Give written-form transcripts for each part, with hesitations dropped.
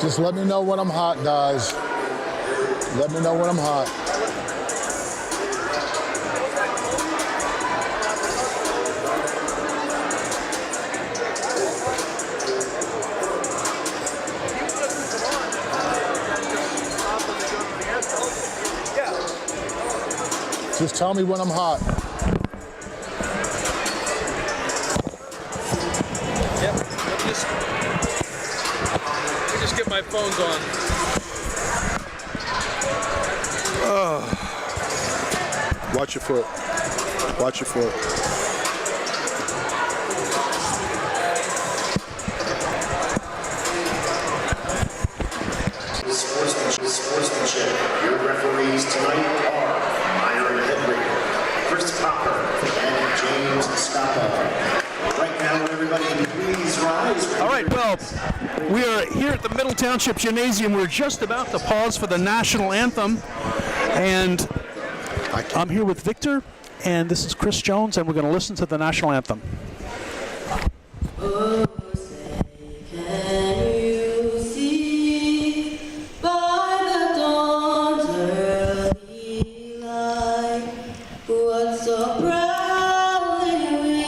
Just let me know when I'm hot, guys. Let me know when I'm hot. Just tell me when I'm hot. Yep. Let me just get my phones on. Watch your foot. Watch your foot. Sportsmanship. Your referees tonight are Myron Henry, Chris Copper, and James Scappa. Right now, everybody, please rise. All right, well, we are here at the Middle Township Gymnasium. We're just about to pause for the national anthem, and I'm here with Victor, and this is Chris Jones, and we're going to listen to the national anthem. Oh, say, can you see by the dawn's early light what so proudly we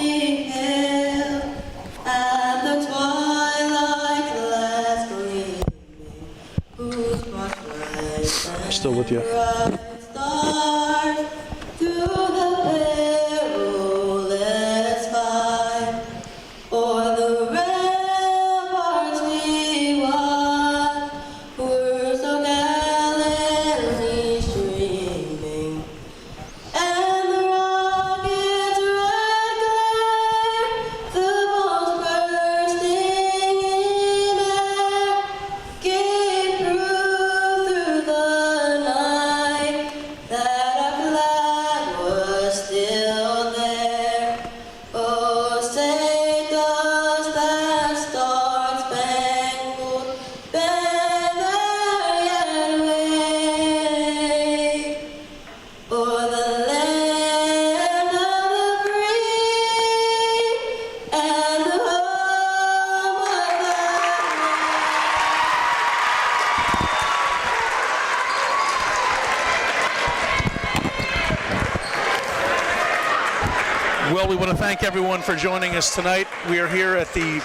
hailed at the twilight's last gleaming, whose bright light Still with you. stars through the perilous fight. O'er the ramparts we watched were so gallantly streaming, and the rocket's red glare, the bombs bursting in air, gave proof through the night that our flag was still there. Oh, say does that star-spangled banner yet wave o'er the land of the free and the home of the Well, we want to thank everyone for joining us tonight. We are here at the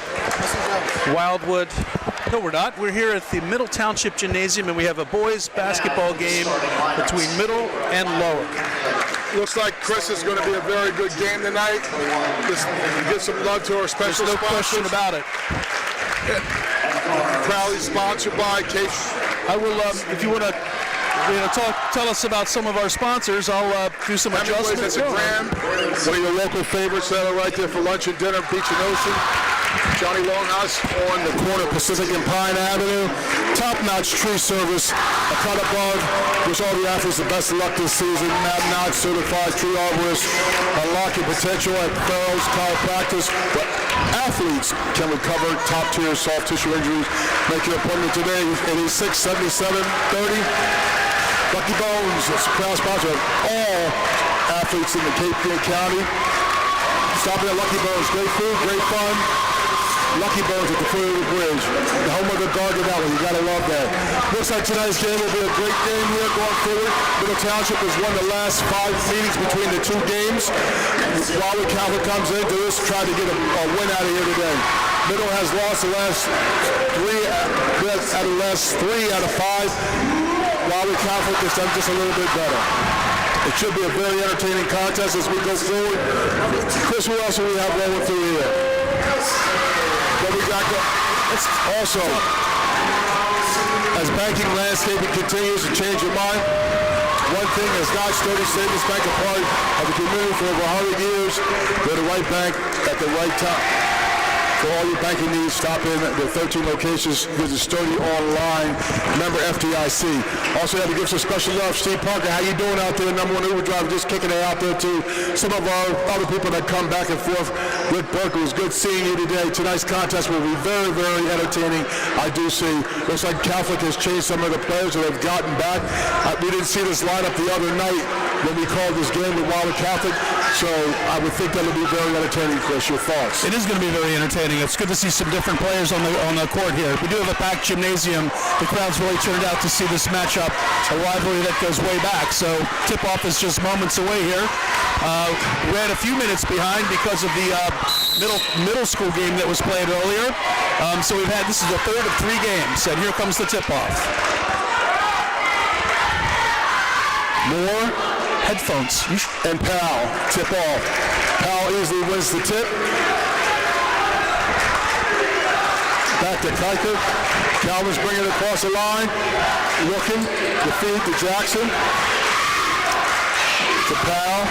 Wildwood. No, we're not. We're here at the Middle Township Gymnasium, and we have a boys' basketball game between Middle and Lower. Looks like Chris is going to be a very good game tonight. Just give some love to our special There's no question sponsors. about it. Proudly sponsored by Case. I will, if you want to, tell us about some of our sponsors. I'll do some adjustments. At the Grand, one of your local favorites that are right there for lunch and dinner, Beach and Ocean. Johnny Longhouse on the corner of Pacific and Pine Avenue. Top-notch tree service. A cut above. Wish all the athletes the best of luck this season. Top-notch certified tree arborist. Unlock your potential at Farrell's Chiropractic. But athletes can recover top-tier soft tissue injuries. Make your appointment today. 86-77-30. Lucky Bones is a proud sponsor of all athletes in the Cape Fear County. Stopping at Lucky Bones. Great food, great fun. Lucky Bones at the foot of the bridge. The home of the Garganella. You gotta love that. Looks like tonight's game will be a great game here going forward. Middle Township has won the last 5 meetings between the 2 games. Wildwood Catholic comes into this trying to get a win out of here today. Middle has lost the last 3 out of 5. Wildwood Catholic has done just a little bit better. It should be a very entertaining contest as we go forward. Chris, who else do we have rolling through here? But we got it's also, as banking landscaping continues to change your mind, one thing has not Sturdy Savings Bank a part of the community for over 100 years. They're the right bank at the right time. For all your banking needs, stop in at the 13 locations. Visit Sturdy online. Member FDIC. Also have to give some special love. Steve Parker, how you doing out there? #1 Uber driver, just kicking it out there too. Some of our other people that come back and forth. Rick Burke, it was good seeing you today. Tonight's contest will be very, very entertaining. I do see. Looks like Catholic has changed some of the players that have gotten back. We didn't see this lineup the other night when we called this game with Wildwood Catholic. So I would think that'll be very entertaining, Chris. Your thoughts? It is going to be very entertaining. It's good to see some different players on the court here. We do have a packed gymnasium. The crowd's really turned out to see this matchup, a rivalry that goes way back. So tip-off is just moments away here. We ran a few minutes behind because of the middle school game that was played earlier. So this is the 3rd of 3 games, and here comes the tip-off. Moore Headphones. and Powell tip off. Powell easily wins the tip. Back to Kiker. Calvin's bringing it across the line. Looking. The feed to Jackson. To Powell.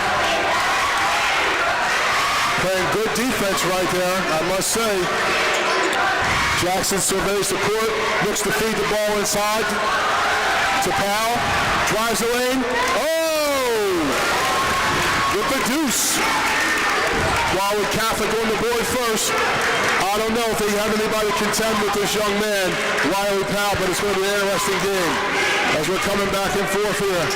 Playing good defense right there, I must say. Jackson surveys the court. Looks to feed the ball inside. To Powell. Drives the lane. With the deuce. Wildwood Catholic on the board first. I don't know if they have anybody to contend with this young man, Riley Powell, but it's going to be an interesting game as we're coming back and forth here.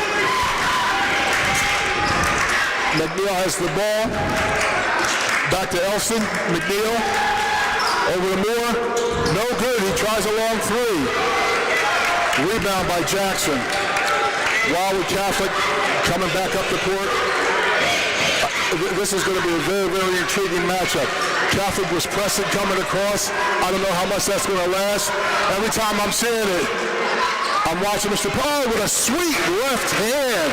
McNeil has the ball. Back to Elston. McNeil. Over to Moore. No good. He tries a long 3. Rebound by Jackson. Wildwood Catholic coming back up the court. This is going to be a very, very intriguing matchup. Catholic was pressing coming across. I don't know how much that's going to last. Every time I'm seeing it, I'm watching Mr. Powell with a sweet left hand.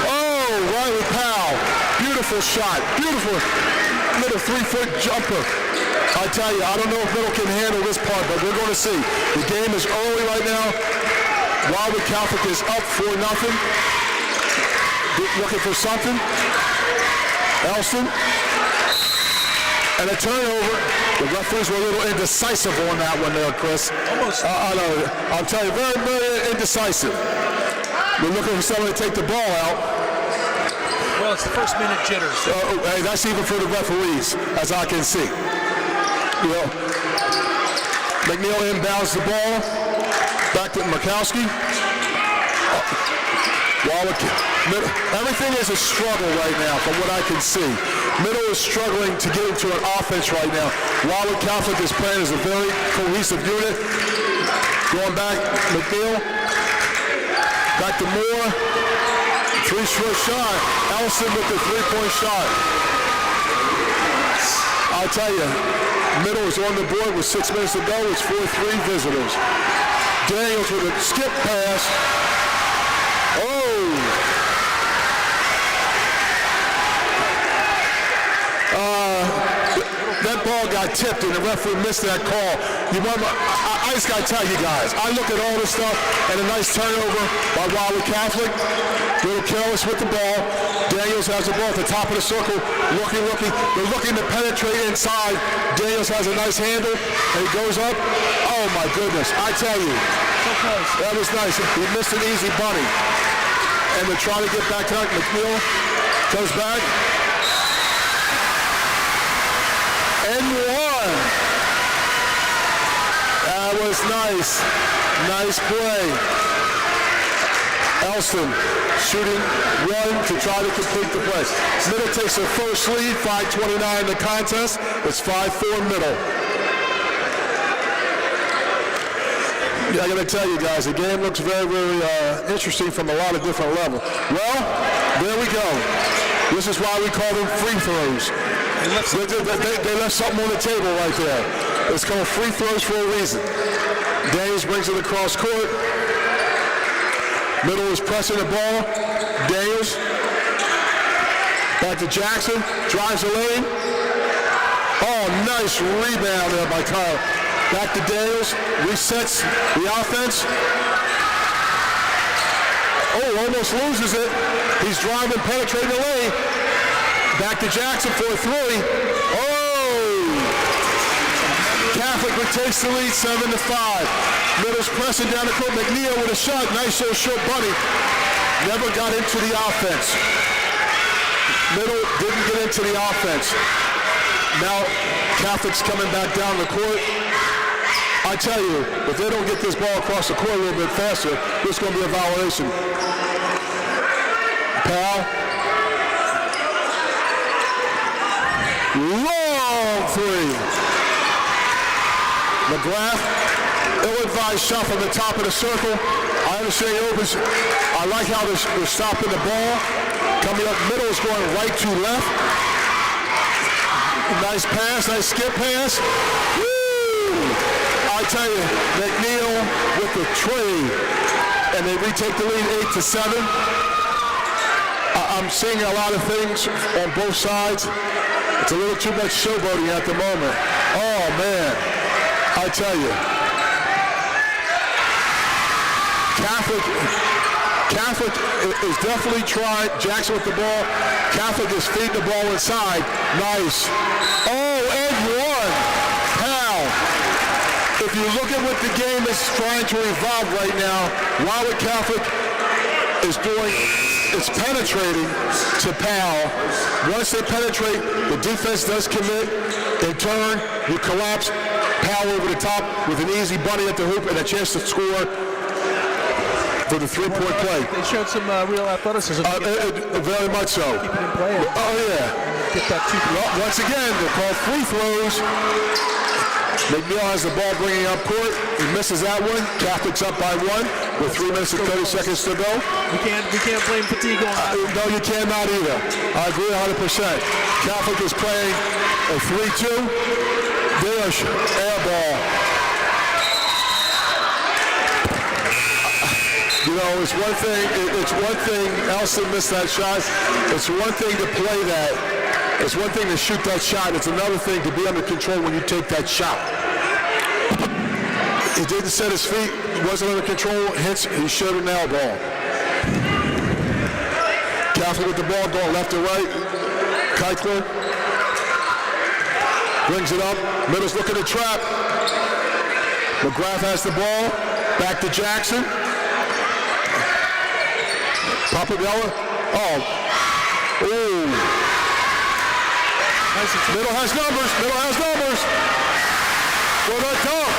Oh, Riley Powell. Beautiful shot. Beautiful little 3-foot jumper. I tell you, I don't know if Middle can handle this part, but we're going to see. The game is early right now. Wildwood Catholic is up 4-0. Looking for something. Elston. And a turnover. The referees were a little indecisive on that one there, Chris. Almost. I know. I'll tell you, very, very indecisive. We're looking for somebody to take the ball out. Well, it's the first minute jitters. Hey, that's even for the referees, as I can see. You know, McNeil inbounds the ball. Back to Mikowski. Everything is a struggle right now from what I can see. Middle is struggling to get into an offense right now. Wildwood Catholic is playing as a very cohesive unit. Going back, McNeil. Back to Moore. 3-short shot. Elson with the 3-point shot. I'll tell you, Middle is on the board with 6 minutes to go. It's 4-3 visitors. Daniels with a skip pass. That ball got tipped and the referee missed that call. You remember, I just got to tell you guys, I look at all this stuff and a nice turnover by Wildwood Catholic. A little careless with the ball. Daniels has the ball at the top of the circle. Looking. They're looking to penetrate inside. Daniels has a nice handle and he goes up. Oh my goodness, I tell you. That was nice. He missed an easy bunny. And they're trying to get back to that. McNeil goes back. And one. That was nice. Nice play. Elston shooting one to try to complete the play. Middle takes their first lead, 5:29 in the contest. It's 5-4 Middle. I got to tell you guys, the game looks very, very interesting from a lot of different levels. Well, there we go. This is why we call them free throws. They left something on the table right there. It's called free throws for a reason. Daniels brings it across court. Middle is pressing the ball. Daniels. Back to Jackson. Drives the lane. Oh, nice rebound there by Kyle. Back to Daniels. Resets the offense. Oh, almost loses it. He's driving, penetrating the lane. Back to Jackson for a three. Oh! Catholic takes the lead, 7-5. Middle's pressing down the court. McNeil with a shot. Nice little short bunny. Never got into the offense. Middle didn't get into the offense. Now Catholic's coming back down the court. I tell you, if they don't get this ball across the court a little bit faster, this is going to be a violation. Powell. Long three. McGrath, ill-advised shot from the top of the circle. I understand the opens. I like how they're stopping the ball. Coming up middle is going right to left. Nice pass, nice skip pass. Woo! I tell you, McNeil with the trade, and they retake the lead 8-7. I'm seeing a lot of things on both sides. It's a little too much showboating at the moment. Oh man, I tell you, Catholic is definitely trying. Jackson with the ball. Catholic is feeding the ball inside. Nice. Oh, and one. Powell. If you look at what the game is trying to evolve right now, Wildwood Catholic is doing, it's penetrating to Powell. Once they penetrate, the defense does commit. In turn, you collapse. Powell over the top with an easy bunny at the hoop and a chance to score for the three-point play. They showed some real athleticism. Very much so. Keep it in play. Oh, yeah. Get that Well, once again, they're called free throws. McNeil has the ball bringing up court. He misses that one. Catholic's up by one with 3 minutes and 30 seconds to go. We can't blame fatigue on that. No, you cannot either. I agree 100%. Catholic is playing a 3-2. Dish, air ball. You know, it's one thing, Elson missed that shot. It's one thing to play that. It's one thing to shoot that shot. It's another thing to be under control when you take that shot. He didn't set his feet. He wasn't under control. Hence, he showed an air ball. Catholic with the ball going left to right. Keichler brings it up. Middle's looking to trap. McGrath has the ball. Back to Jackson. Papadella. Oh. Ooh. Middle has numbers. Middle has numbers. With a dunk.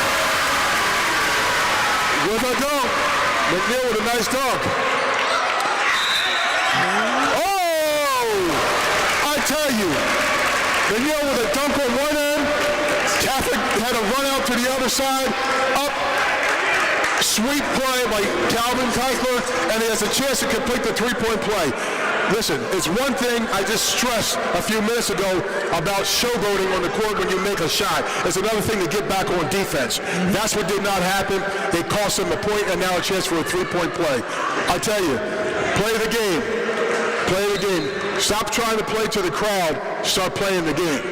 With a dunk. McNeil with a nice dunk. Oh! I tell you. McNeil with a dunk on one end. Catholic had a run out to the other side. Up. Sweet play by Calvin Keichler, and he has a chance to complete the three-point play. Listen, it's one thing I just stressed a few minutes ago about showboating on the court when you make a shot. It's another thing to get back on defense. That's what did not happen. They cost him a point and now a chance for a three-point play. I tell you, play the game. Play the game. Stop trying to play to the crowd. Start playing the game.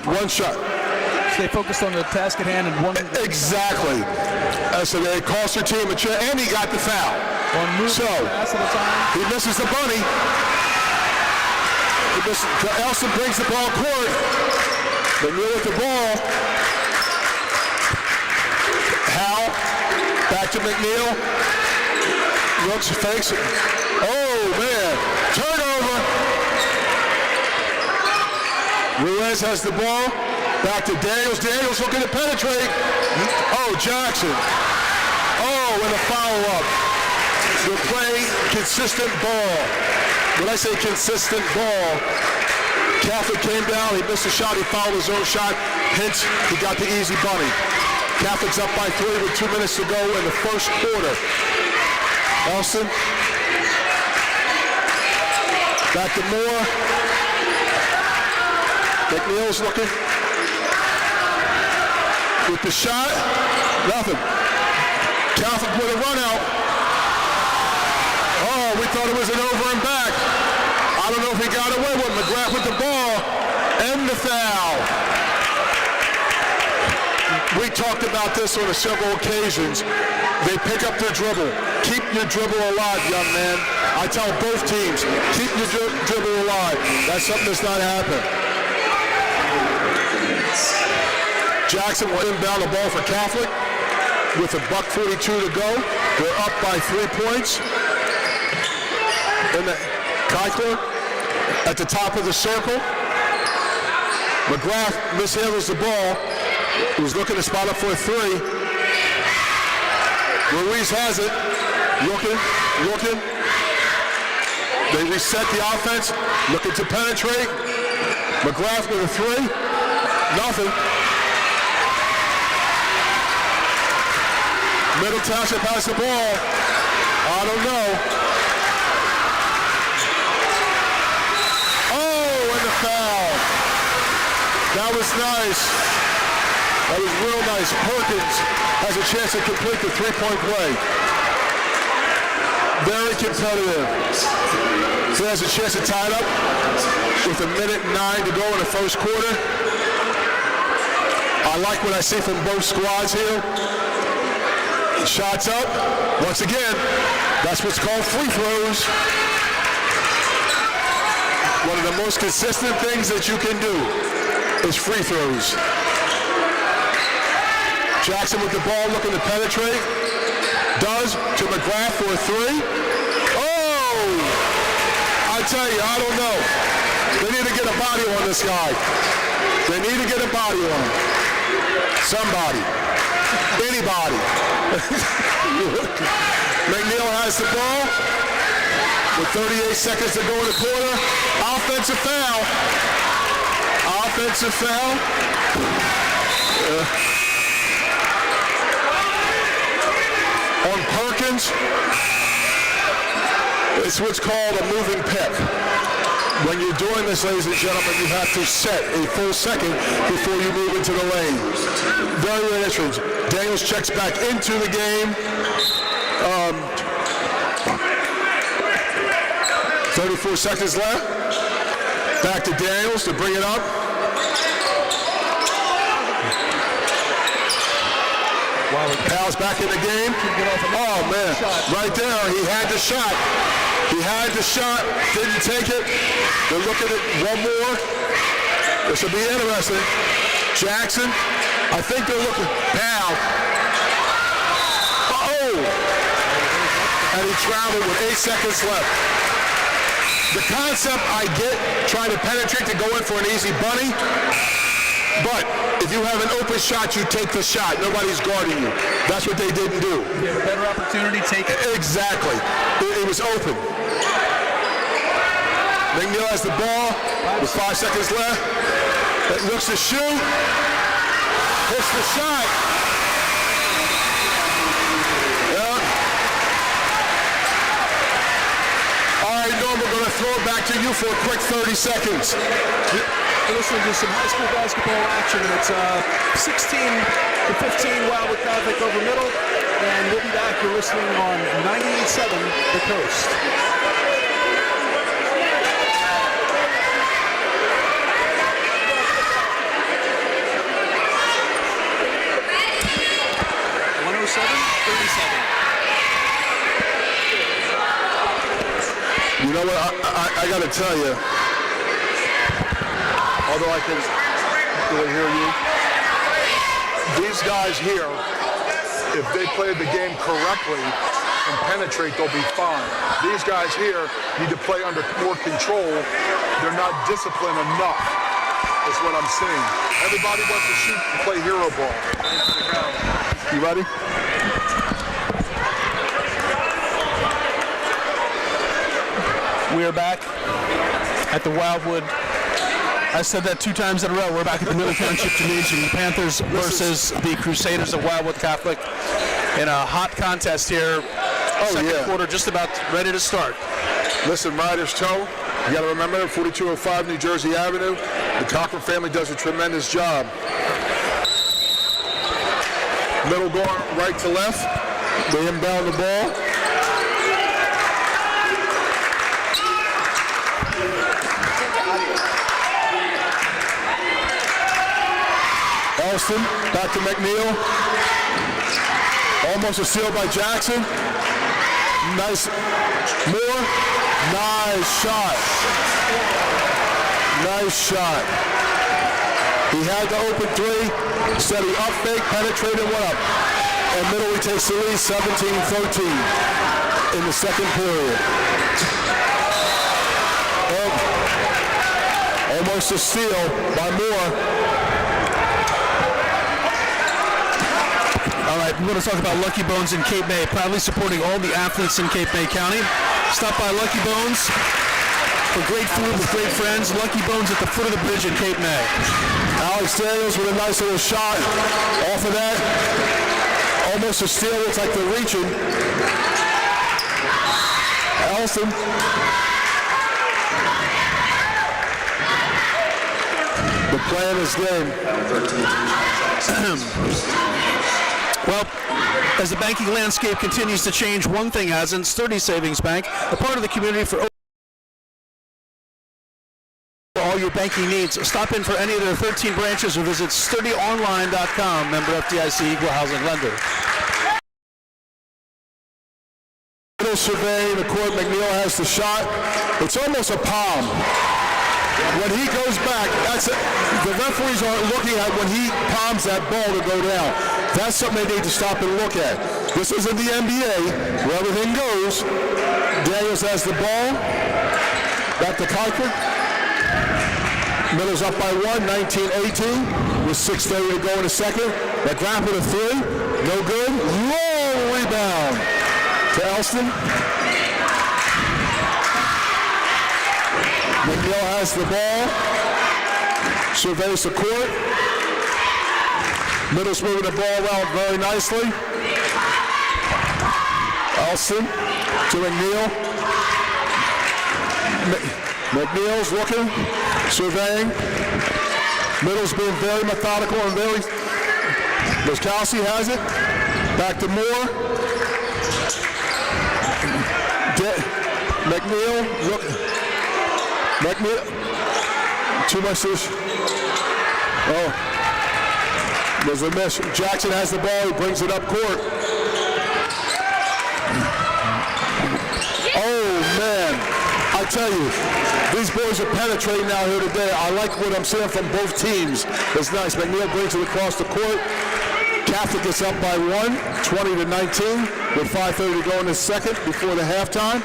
One shot. Stay focused on the task at hand and one. Exactly. So they cost their team a chance, and he got the foul. One move So pass at a time. he misses the bunny. Elson brings the ball court. McNeil with the ball. Howell back to McNeil. Looks, fakes it. Oh man! Turnover. Ruiz has the ball. Back to Daniels. Daniels looking to penetrate. Oh, Jackson. Oh, and a follow-up. They're playing consistent ball. When I say consistent ball, Catholic came down, he missed a shot, he fouled his own shot, hence he got the easy bunny. Catholic's up by 3 with 2 minutes to go in the first quarter. Elston. Back to Moore. McNeil's looking. With the shot, nothing. Catholic with a run out. Oh, we thought it was an over and back. I don't know if he got away with it. McGrath with the ball and the foul. We talked about this on several occasions. They pick up their dribble. Keep your dribble alive, young man. I tell both teams, keep your dribble alive. That's something that's not happening. Jackson will inbound the ball for Catholic with $1:42 to go. They're up by 3 points. And Keichler at the top of the circle. McGrath mishandles the ball. He was looking to spot up for a 3. Ruiz has it. Looking. They reset the offense. Looking to penetrate. McGrath with a 3. Nothing. Middle Township has the ball. I don't know. Oh, and the foul. That was nice. That was real nice. Perkins has a chance to complete the 3-point play. Very competitive. So he has a chance to tie it up with 1:09 to go in the first quarter. I like what I see from both squads here. Shots up. Once again, that's what's called free throws. One of the most consistent things that you can do is free throws. Jackson with the ball looking to penetrate. Does to McGrath for a 3. Oh! I tell you, I don't know. They need to get a body on this guy. They need to get a body on him. Somebody. Anybody. McNeil has the ball with 38 seconds to go in the quarter. Offensive foul. Offensive foul. On Perkins. It's what's called a moving pick. When you're doing this, ladies and gentlemen, you have to set a full second before you move into the lane. Very interesting. Daniels checks back into the game. 34 seconds left. Back to Daniels to bring it up. Powell's back in the game. Oh, man. Right there, he had the shot. He had the shot, didn't take it. They're looking at one more. This will be interesting. Jackson, I think they're looking. Powell. Oh! And he traveled with 8 seconds left. The concept I get, trying to penetrate to go in for an easy bunny. But if you have an open shot, you take the shot. Nobody's guarding you. That's what they didn't do. You have a better opportunity, take it. Exactly. It was open. McNeil has the ball with 5 seconds left. Looks to shoot. Hits the shot. Yeah. All right, Norm, we're going to throw it back to you for a quick 30 seconds. We're listening to some high school basketball action. It's 16-15 Wildwood Catholic over middle. And we'll be back. You're listening on 98.7 The Coast. You know what? I got to tell you, although I can hear you, these guys here, if they play the game correctly and penetrate, they'll be fine. These guys here need to play under more control. They're not disciplined enough, is what I'm seeing. Everybody wants to shoot and play hero ball. You ready? We are back at the Wildwood I said that 2 times in a row. We're back at the Middle Township Gymnasium. Panthers versus the Crusaders of Wildwood Catholic in a hot contest here. Second quarter just about ready to start. Listen, Riders Toe, you got to remember, 4205 New Jersey Avenue. The Cochran family does a tremendous job. Middle going right to left. They inbound the ball. Elston, back to McNeil. Almost a steal by Jackson. Nice. Moore. Nice shot. Nice shot. He had the open 3. Said he up fake, penetrated, went up. And middle he takes the lead, 17-13 in the second period. Almost a steal by Moore. All right, we're going to talk about Lucky Bones in Cape May, proudly supporting all the athletes in Cape May County. Stop by Lucky Bones for great food with great friends. Lucky Bones at the foot of the bridge in Cape May. Alex Daniels with a nice little shot off of that. Almost a steal, looks like they're reaching. Elston. The plan is game. Well, as the banking landscape continues to change, one thing hasn't. Sturdy Savings Bank, a part of the community for all your banking needs. Stop in for any of their 13 branches or visit sturdyonline.com. Member FDIC, equal housing lender. Middle surveying the court. McNeil has the shot. It's almost a palm. When he goes back, the referees aren't looking at when he palms that ball to go down. That's something they need to stop and look at. This isn't the NBA where everything goes. Daniels has the ball. Back to Cochran. Middle's up by 1, 19-18. With 6:30 to go in the second. McGrath with a 3. No good. Long rebound to Elston. McNeil has the ball. Surveys the court. Middle's moving the ball around very nicely. Elston to McNeil. McNeil's looking, surveying. Middle's being very methodical and very... Kelsey has it. Back to Moore. McNeil, look. McNeil. Too much this. Oh. There's a miss. Jackson has the ball. He brings it up court. Oh, man. I tell you, these boys are penetrating out here today. I like what I'm seeing from both teams. It's nice. McNeil brings it across the court. Catholic is up by 1, 20-19, with 5:30 to go in the second before the halftime.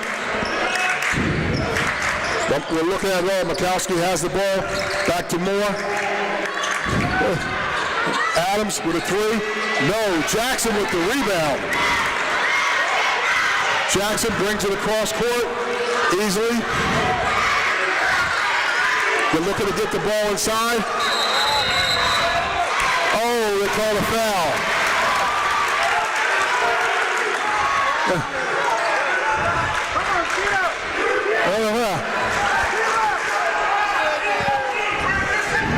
We're looking at it all. Mikowski has the ball. Back to Moore. Adams with a 3. No, Jackson with the rebound. Jackson brings it across court easily. They're looking to get the ball inside. Oh, they called a foul.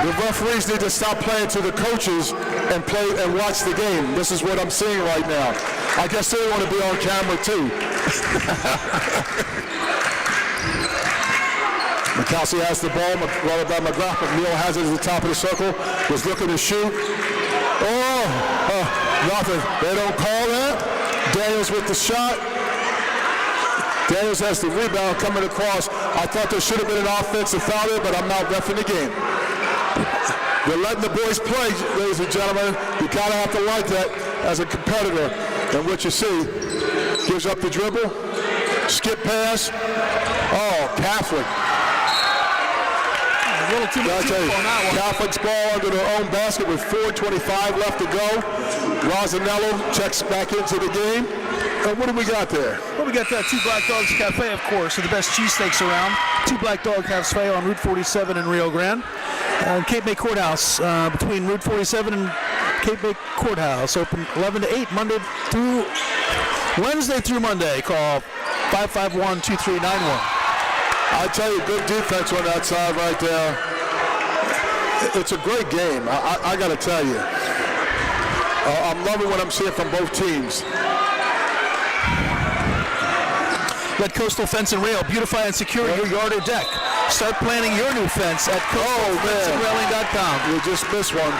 The referees need to stop playing to the coaches and play and watch the game. This is what I'm seeing right now. I guess they want to be on camera too. Mikowski has the ball, brought it by McGrath. McNeil has it at the top of the circle, was looking to shoot. Nothing. They don't call that. Daniels with the shot. Daniels has the rebound coming across. I thought there should have been an offensive foul there, but I'm not reffing the game. They're letting the boys play, ladies and gentlemen. You kind of have to like that as a competitor. And what you see, gives up the dribble, skip pass. Oh, Catholic. A little too much on that one. Catholic's ball under their own basket with 4:25 left to go. Rosanello checks back into the game. What do we got there? Well, we got Two Black Dogs Cafe, of course, with the best cheesesteaks around. Two Black Dog Cafe on Route 47 in Rio Grande. Cape May Courthouse, between Route 47 and Cape May Courthouse, open 11 to 8, Wednesday through Monday. Call 551-2391. I tell you, good defense on that side right there. It's a great game. I got to tell you. I'm loving what I'm seeing from both teams. Let Coastal Fence and Rail beautify and secure your yard or deck. Start planning your new fence at coastalfenceandrailing.com. We just missed one.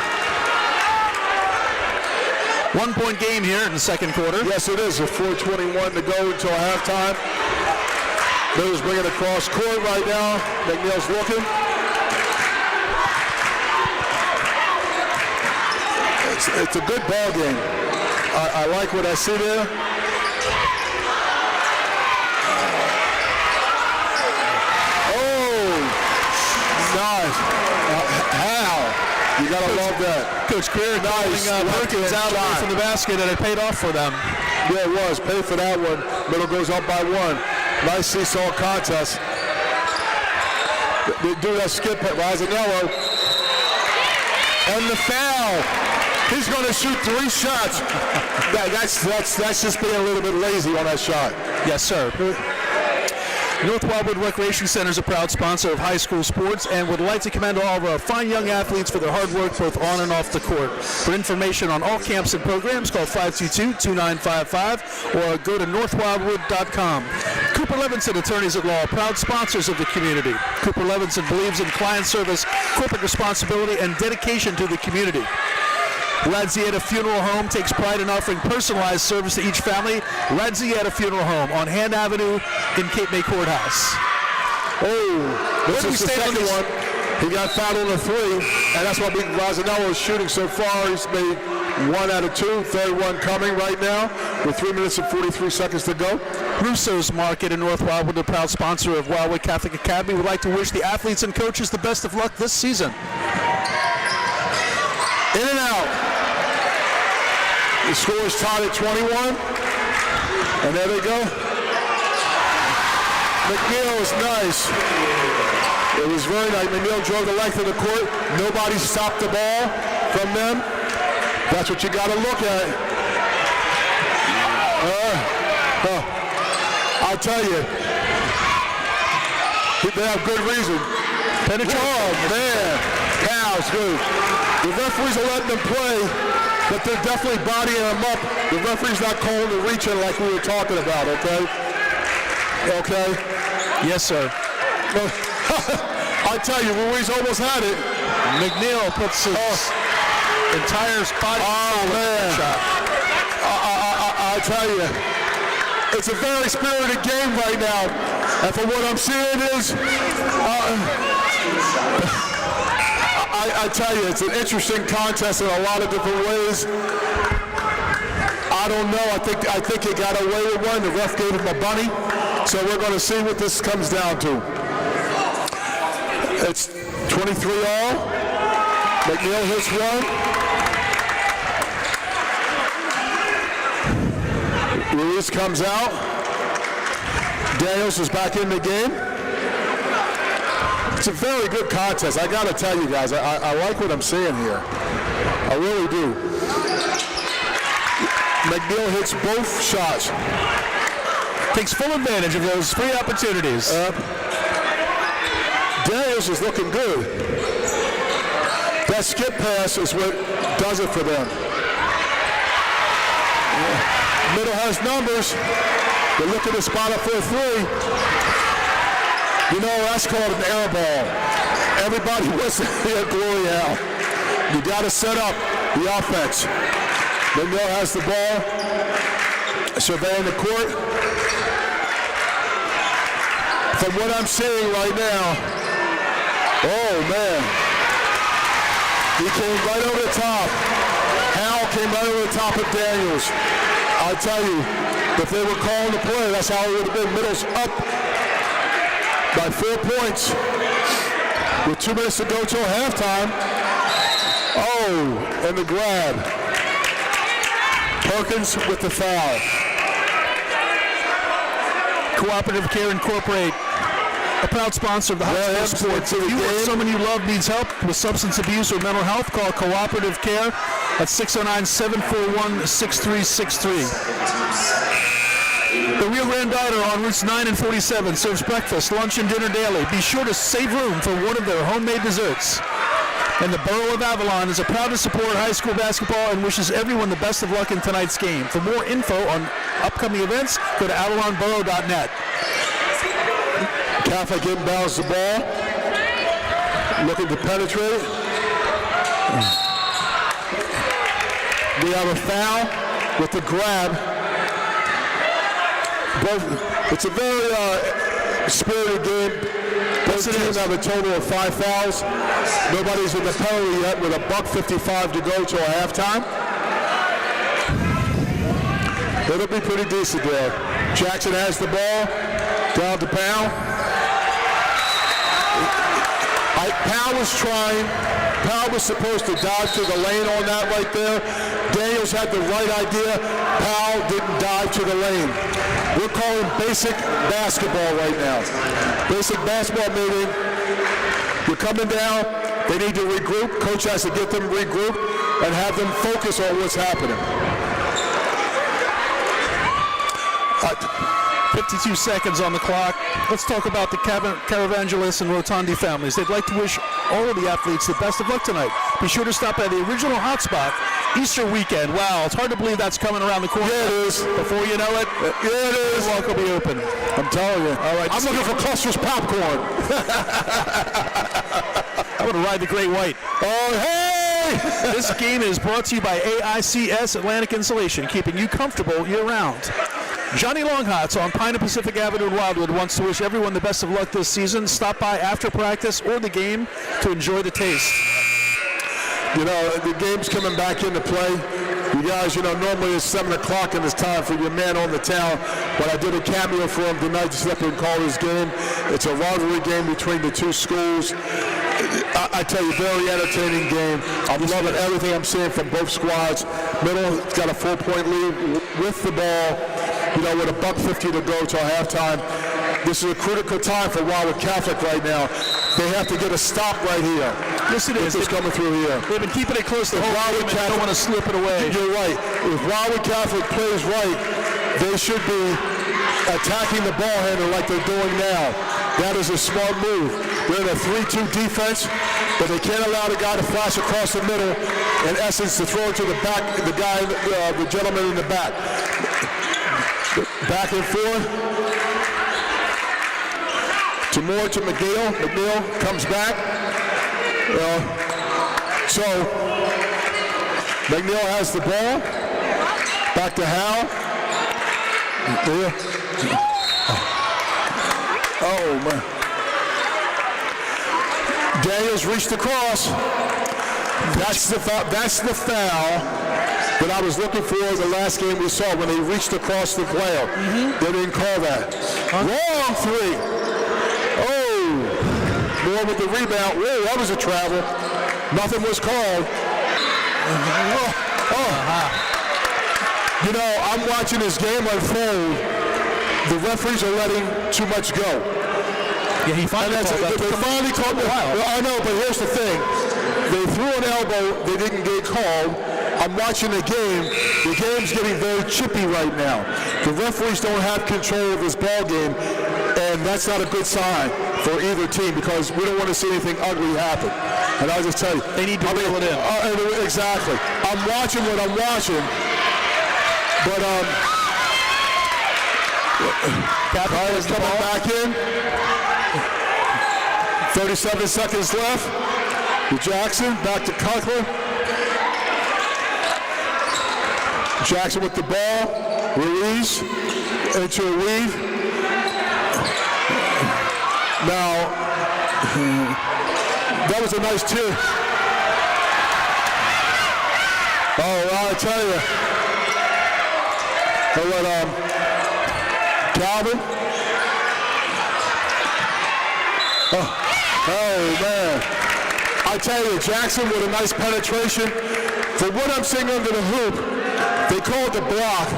1 point game here in the second quarter. Yes, it is. With 4:21 to go until halftime. Mills bringing it across court right now. McNeil's looking. It's a good ball game. I like what I see there. Oh, nice. Hal, you gotta love that. Coach Creer Nice. Perkins out away from the basket, and it paid off for them. Yeah, it was. Paid for that one. Middle goes up by one. Nice seesaw contest. They do that skip at Rosanello. And the foul. He's going to shoot 3 shots. That's just being a little bit lazy on that shot. Yes, sir. North Wildwood Recreation Center is a proud sponsor of high school sports and would like to commend all of our fine young athletes for their hard work both on and off the court. For information on all camps and programs, call 522-2955 or go to northwildwood.com. Cooper Levinson Attorneys at Law, proud sponsors of the community. Cooper Levinson believes in client service, corporate responsibility, and dedication to the community. Radzieta Funeral Home takes pride in offering personalized service to each family. Radzieta Funeral Home on Hand Avenue in Cape May Courthouse. Oh, this is the second one. He got fouled on the 3, and that's what Rosanello is shooting so far. He's made 1 out of 2. Third one coming right now with 3 minutes and 43 seconds to go. Russo's Market in North Wildwood, the proud sponsor of Wildwood Catholic Academy, would like to wish the athletes and coaches the best of luck this season. In and out. The score is tied at 21. And there they go. McNeil is nice. It was very nice. McNeil drove the length of the court. Nobody stopped the ball from them. That's what you got to look at. I'll tell you. They have good reason. Oh, man. Powell's good. The referees are letting them play, but they're definitely bodying them up. The referee's not calling the reach-in like we were talking about, okay? Okay? Yes, sir. I tell you, Ruiz almost had it. McNeil puts his entire body man. shot. I tell you, it's a very spirited game right now. And from what I'm seeing is, I tell you, it's an interesting contest in a lot of different ways. I don't know. I think he got away with one. The ref gave him a bunny. So we're going to see what this comes down to. It's 23-all. McNeil hits one. Ruiz comes out. Daniels is back in the game. It's a very good contest. I got to tell you guys, I like what I'm seeing here. I really do. McNeil hits both shots. Takes full advantage of those free opportunities. Daniels is looking good. That skip pass is what does it for them. Middle has numbers. They're looking to spot up for a 3. You know, that's called an air ball. Everybody wants to be a glory out. You got to set up the offense. McNeil has the ball, surveying the court. From what I'm seeing right now, oh man, he came right over the top. Hal came right over the top of Daniels. I tell you, if they were calling the play, that's how it would have been. Middle's up by 4 points with 2 minutes to go till halftime. Oh, and the grab. Perkins with the foul. Cooperative Care Incorporated, a proud sponsor of the Hotspur Sports. If you or someone you love needs help with substance abuse or mental health, call Cooperative Care at 609-741-6363. The Rio Grande Diner on routes 9 and 47 serves breakfast, lunch, and dinner daily. Be sure to save room for one of their homemade desserts. And the Borough of Avalon is proud to support high school basketball and wishes everyone the best of luck in tonight's game. For more info on upcoming events, go to avalonborough.net. Catholic inbounds the ball, looking to penetrate. We have a foul with the grab. It's a very spirited game. Both teams have a total of 5 fouls. Nobody's in the penalty yet with a $1:55 to go till halftime. It'll be pretty decent there. Jackson has the ball, down to Powell. Powell was trying. Powell was supposed to dive to the lane on that right there. Daniels had the right idea. Powell didn't dive to the lane. We're calling basic basketball right now. Basic basketball meaning you're coming down, they need to regroup. Coach has to get them regrouped and have them focus on what's happening. 52 seconds on the clock. Let's talk about the Caravangelis and Rotondi families. They'd like to wish all of the athletes the best of luck tonight. Be sure to stop by the original hotspot Easter weekend. Wow, it's hard to believe that's coming around the corner. Yeah, it is. Before you know it, Yeah, it is. the walk will be open. I'm telling you. All right, I'm looking for Cluster's popcorn. I want to ride the Great White. Oh, hey! This game is brought to you by AICS Atlantic Insulation, keeping you comfortable year-round. Johnny Longhots on Pine and Pacific Avenue in Wildwood wants to wish everyone the best of luck this season. Stop by after practice or the game to enjoy the taste. You know, the game's coming back into play. You guys, you know, normally it's 7 o'clock and it's time for your man on the town, but I did a cameo for him tonight to step in and call his game. It's a rivalry game between the two schools. I tell you, very entertaining game. I'm loving everything I'm seeing from both squads. Middle got a 4-point lead with the ball, you know, with a $1:50 to go till halftime. This is a critical time for Wildwood Catholic right now. They have to get a stop right here. Listen to This is coming through here. They've been keeping it close the whole game and don't want to slip it away. You're right. If Wildwood Catholic plays right, they should be attacking the ball handler like they're doing now. That is a smart move. They're in a 3-2 defense, but they can't allow the guy to flash across the middle, in essence, to throw it to the back, the guy, the gentleman in the back. Back and forth. To Moore, to McNeil. McNeil comes back. So, McNeil has the ball. Back to Hal. Oh, man. Daniels reached across. That's the foul that I was looking for the last game we saw when they reached across the player. They didn't call that. Wrong three. Oh, Moore with the rebound. Whoa, that was a travel. Nothing was called. You know, I'm watching this game unfold. The referees are letting too much go. Yeah, he finally called that. They finally called it. Well, I know, but here's the thing. They threw an elbow. They didn't get called. I'm watching the game. The game's getting very chippy right now. The referees don't have control of this ball game, and that's not a good sign for either team because we don't want to see anything ugly happen. And I'll just tell you, They need to reel it in. Exactly. I'm watching what I'm watching, but Kyle is coming back in. 37 seconds left. To Jackson, back to Cutler. Jackson with the ball. Ruiz into a weave. Now, that was a nice tip. Oh, I'll tell you. Calvin. Oh, man. I tell you, Jackson with a nice penetration. For what I'm seeing under the hoop, they called the block.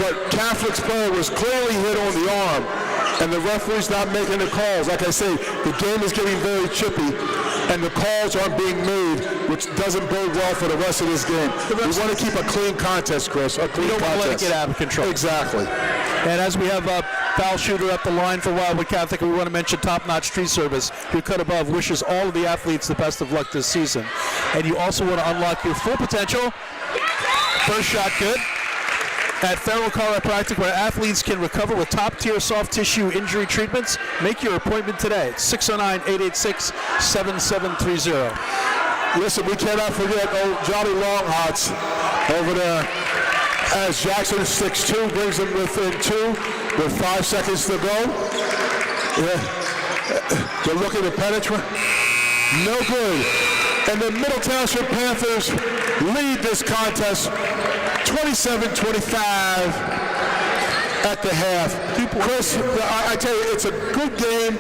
but Catholic's player was clearly hit on the arm, and the referee's not making the calls. Like I say, the game is getting very chippy, and the calls aren't being made, which doesn't bode well for the rest of this game. We want to keep a clean contest, Chris. A clean We don't want to let it contest. get out of control. Exactly. And as we have a foul shooter at the line for Wildwood Catholic, we want to mention Top Notch Tree Service, who cut above wishes all of the athletes the best of luck this season. And you also want to unlock your full potential. First shot good. At Farrell Chiropractic, where athletes can recover with top-tier soft tissue injury treatments. Make your appointment today. 609-886-7730. Listen, we cannot forget old Johnny Longhots over there as Jackson 6'2", brings him within 2 with 5 seconds to go. Yeah. They're looking to penetrate. No good. And the Middle Township Panthers lead this contest 27-25 at the half. Chris, I tell you, it's a good game.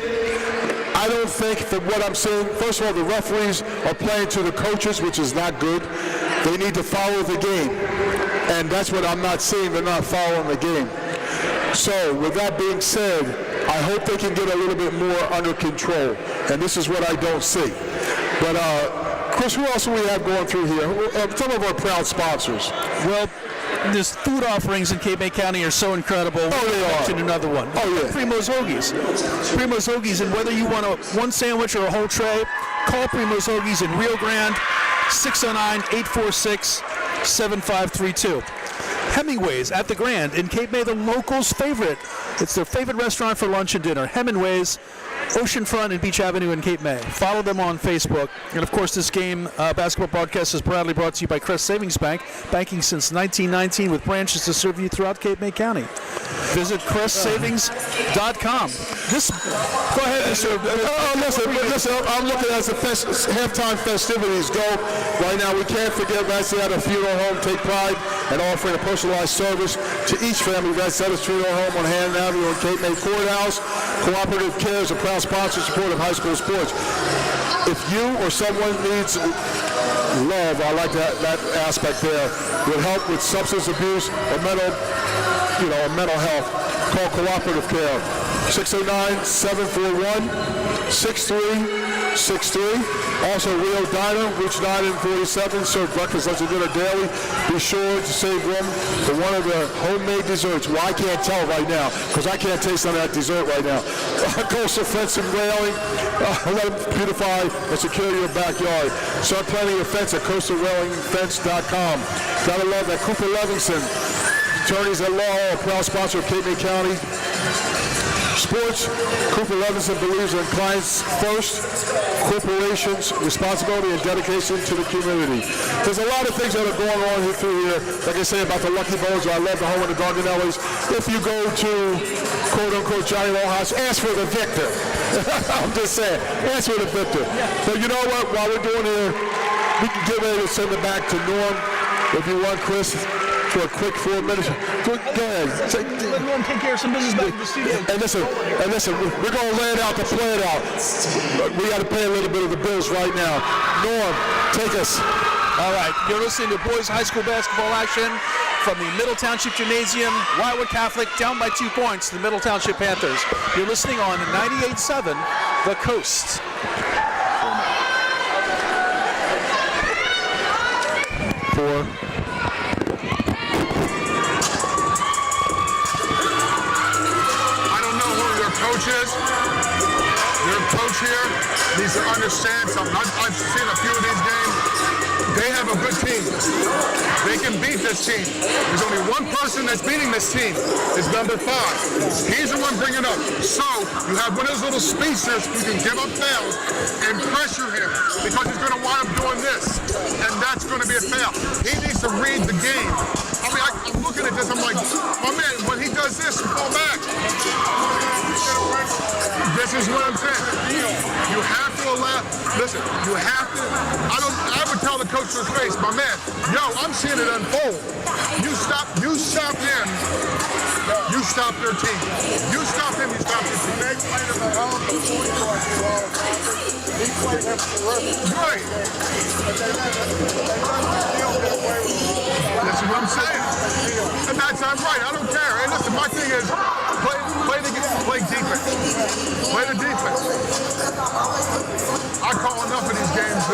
I don't think, from what I'm seeing, first of all, the referees are playing to the coaches, which is not good. They need to follow the game. And that's what I'm not seeing. They're not following the game. So, with that being said, I hope they can get a little bit more under control. And this is what I don't see. But, Chris, who else do we have going through here? Some of our proud sponsors. Well, these food offerings in Cape May County are so incredible. Oh, they are. Mention another one. Oh, yeah. Primo's Hoagies. Primo's Hoagies, and whether you want one sandwich or a whole tray, call Primo's Hoagies in Rio Grande, 609-846-7532. Hemingway's at the Grand in Cape May, the locals' favorite. It's their favorite restaurant for lunch and dinner. Hemingway's, Oceanfront and Beach Avenue in Cape May. Follow them on Facebook. And of course, this game basketball broadcast is proudly brought to you by Crest Savings Bank, banking since 1919 with branches to serve you throughout Cape May County. Visit CrestSavings.com. Go ahead, Mr. Listen, I'm looking at the halftime festivities go. Right now, we can't forget Vance at a funeral home. Take pride in offering a personalized service to each family. Vance at a funeral home on Haddon Avenue in Cape May Courthouse. Cooperative Care is a proud sponsor support of high school sports. If you or someone needs love, I like that aspect there, with help with substance abuse or mental health, call Cooperative Care. 609-741-6363. Also, Rio Diner, Route 9 and 47, serve breakfast, lunch, and dinner daily. Be sure to save room for one of the homemade desserts. Well, I can't tell right now, because I can't taste some of that dessert right now. Coastal Fence and Railing, let them beautify and secure your backyard. Start planning your fence at coastalrailingfence.com. Gotta love that. Cooper Levinson, attorneys at law, a proud sponsor of Cape May County sports. Cooper Levinson believes in clients first, corporations, responsibility, and dedication to the community. There's a lot of things that are going on here through here. Like I say about the Lucky Bones, I love the home of the Dardanellis. If you go to quote-unquote Johnny Longhouse, ask for the victor. I'm just saying, ask for the victor. But you know what? While we're doing here, we can get ready to send it back to Norm. If you want, Chris, for a quick 4 minutes. Go ahead. Everyone take care of some business back in the studio. And listen, we're going to lay it out to play it out. We got to pay a little bit of the bills right now. Norm, take us. All right, you're listening to boys high school basketball action from the Middle Township Gymnasium. Wildwood Catholic down by 2 points, the Middle Township Panthers. You're listening on 98.7 The Coast. Coach is. Your coach here needs to understand something. I've seen a few of these games. They have a good team. They can beat this team. There's only one person that's beating this team. It's number 5. He's the one bringing up. So you have one of those little speedsters who can give up fouls and pressure him because he's going to wind up doing this. And that's going to be a foul. He needs to read the game. I mean, I'm looking at this. I'm like, oh man, when he does this, fall back. This is what I'm saying. You have to allow, listen, you have to, I would tell the coach to his face, my man, yo, I'm seeing it unfold. You stop him, you stop their team. You stop him, you stop their team. Right. That's what I'm saying. And that's I'm right. I don't care. Hey, listen, my thing is play defense. Play the defense. I call enough of these games.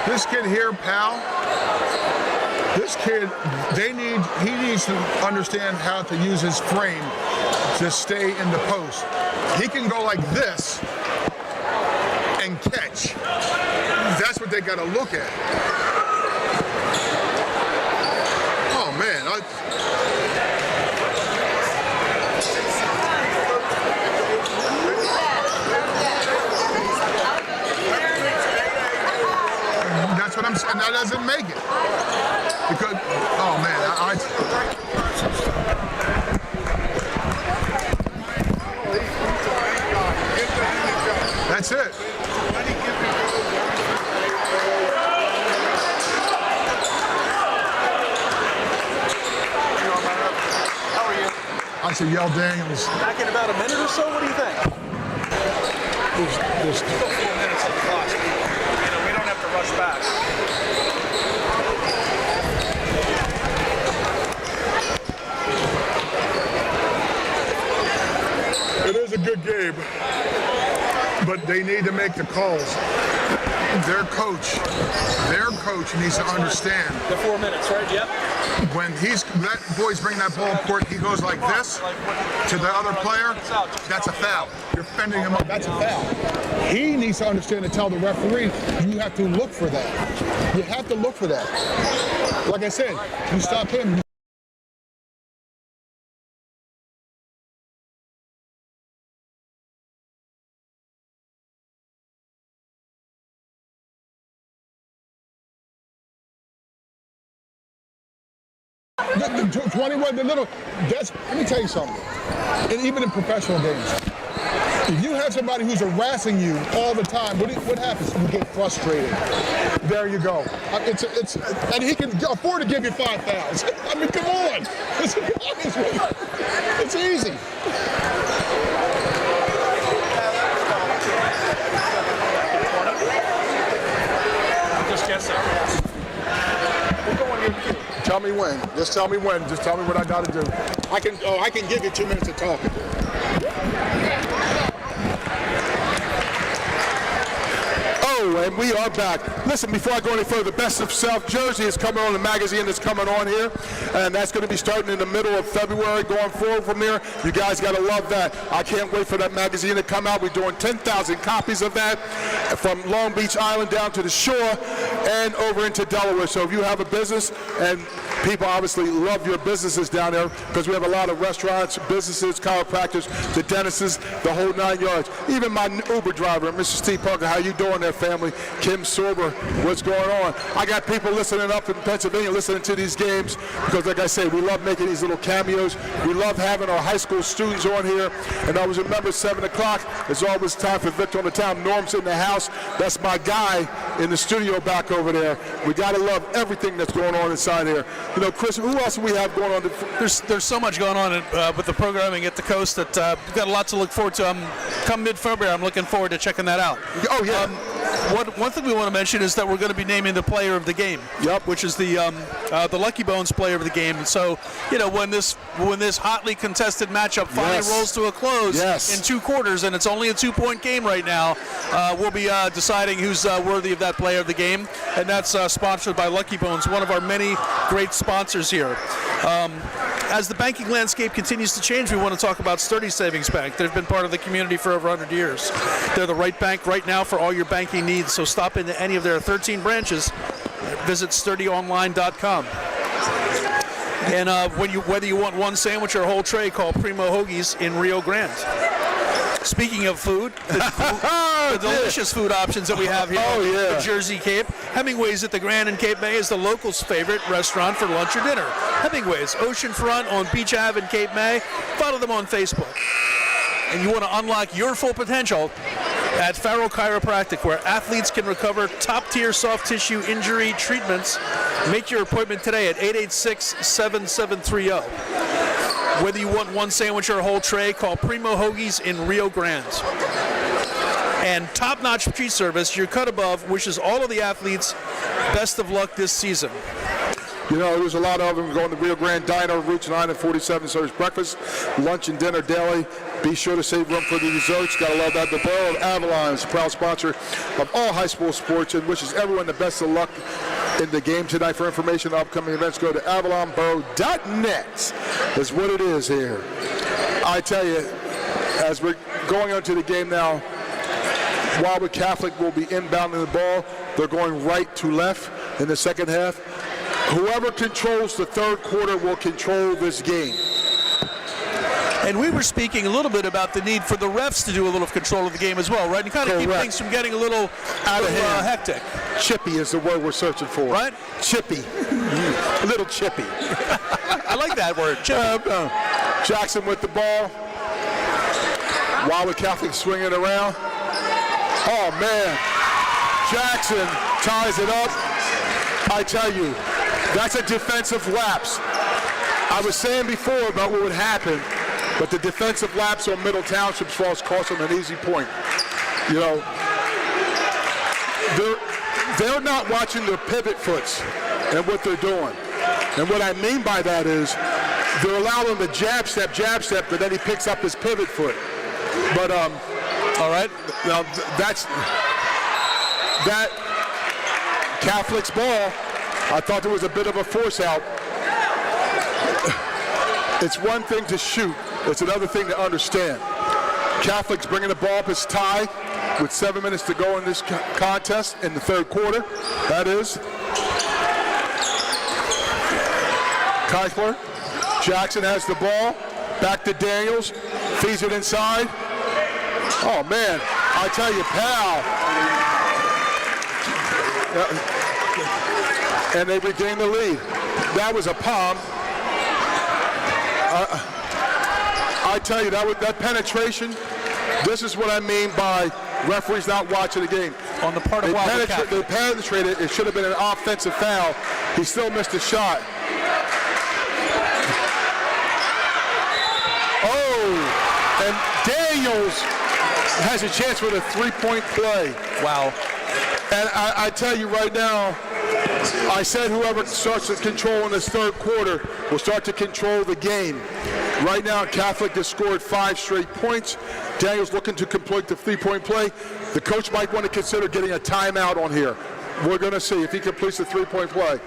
This kid here, pal, this kid, he needs to understand how to use his frame to stay in the post. He can go like this and catch. That's what they got to look at. Oh, man. That's what I'm saying. That doesn't make it. Because, oh, man. That's it. I should yell Daniels. Back in about a minute or so, what do you think? There's still 4 minutes on the clock. We don't have to rush back. It is a good game, but they need to make the calls. Their coach needs to understand. The 4 minutes, right? Yep. When that boy's bringing that ball up court, he goes like this to the other player. That's a foul. You're fending him up. That's a foul. He needs to understand and tell the referee, you have to look for that. You have to look for that. Like I said, you stop him. The 21, the little, let me tell you something. And even in professional games, if you have somebody who's harassing you all the time, what happens? You get frustrated. There you go. And he can afford to give you 5 fouls. I mean, come on. It's easy. Just guessing. We'll go on your cue. Tell me when. Just tell me when. Just tell me what I got to do. I can give you 2 minutes of talking. Oh, and we are back. Listen, before I go any further, the Best of South Jersey is coming on, the magazine that's coming on here, and that's going to be starting in the middle of February, going forward from there. You guys got to love that. I can't wait for that magazine to come out. We're doing 10,000 copies of that from Long Beach Island down to the shore and over into Delaware. So if you have a business, and people obviously love your businesses down there because we have a lot of restaurants, businesses, chiropractors, the dentists, the whole 9 yards. Even my Uber driver, Mr. Steve Parker, how you doing there, family? Kim Sorber, what's going on? I got people listening up in Pennsylvania listening to these games because, like I say, we love making these little cameos. We love having our high school students on here. And I always remember 7 o'clock, it's always time for Victor on the Town. Norm's in the house. That's my guy in the studio back over there. We got to love everything that's going on inside here. You know, Chris, who else do we have going on? There's so much going on with the programming at the Coast that we've got a lot to look forward to. Come mid-February, I'm looking forward to checking that out. Oh, yeah. One thing we want to mention is that we're going to be naming the player of the game. Yep. Which is the Lucky Bones player of the game. And so, when this hotly contested matchup finally Yes. rolls to a close Yes. in 2 quarters, and it's only a 2-point game right now, we'll be deciding who's worthy of that player of the game. And that's sponsored by Lucky Bones, one of our many great sponsors here. As the banking landscape continues to change, we want to talk about Sturdy Savings Bank. They've been part of the community for over 100 years. They're the right bank right now for all your banking needs, so stop into any of their 13 branches. Visit sturdyonline.com. And whether you want one sandwich or a whole tray, call Primo Hoagies in Rio Grande. Speaking of food, the delicious food options that we have here Oh, yeah. at Jersey Cape. Hemingway's at the Grand in Cape May is the locals' favorite restaurant for lunch or dinner. Hemingway's, oceanfront on Beach Ave in Cape May. Follow them on Facebook. And you want to unlock your full potential at Farrell Chiropractic, where athletes can recover top-tier soft tissue injury treatments. Make your appointment today at 886-7730. Whether you want one sandwich or a whole tray, call Primo Hoagies in Rio Grande. And Top Notch Tree Service, your cut above, wishes all of the athletes best of luck this season. There's a lot of them going to Rio Grande Diner, Routes 9 and 47, serves breakfast, lunch, and dinner daily. Be sure to save room for the desserts. Gotta love that. The Borough of Avalon is a proud sponsor of all high school sports and wishes everyone the best of luck in the game tonight. For information on upcoming events, go to avalonborough.net. Is what it is here. I tell you, as we're going on to the game now, Wildwood Catholic will be inbounding the ball. They're going right to left in the second half. Whoever controls the third quarter will control this game. And we were speaking a little bit about the need for the refs to do a little control of the game as well, right? And kind of keep Correct. things from getting a little Out of hand. hectic. Chippy is the word we're searching for. Right? Chippy. A little chippy. I like that word, Chip. Jackson with the ball. Wildwood Catholic swinging around. Oh, man. Jackson ties it up. I tell you, that's a defensive lapse. I was saying before about what would happen, but the defensive lapse on Middle Township's falls cost them an easy point. They're not watching their pivot foots and what they're doing. And what I mean by that is they're allowing the jab step, but then he picks up his pivot foot. But, all right, now that's that Catholic's ball. I thought there was a bit of a force out. It's one thing to shoot. It's another thing to understand. Catholic's bringing the ball up. It's tie with 7 minutes to go in this contest in the third quarter. That is Keichler. Jackson has the ball. Back to Daniels. Feeds it inside. Oh, man. I tell you, Powell. And they regain the lead. That was a palm. I tell you, that penetration, this is what I mean by referees not watching the game. On the part of Wildwood Catholic. They penetrated. It should have been an offensive foul. He still missed a shot. Oh, and Daniels has a chance for the three-point play. Wow. And I tell you right now, I said whoever starts to control in this third quarter will start to control the game. Right now, Catholic has scored 5 straight points. Daniels looking to complete the three-point play. The coach might want to consider getting a timeout on here. We're going to see if he completes the three-point play.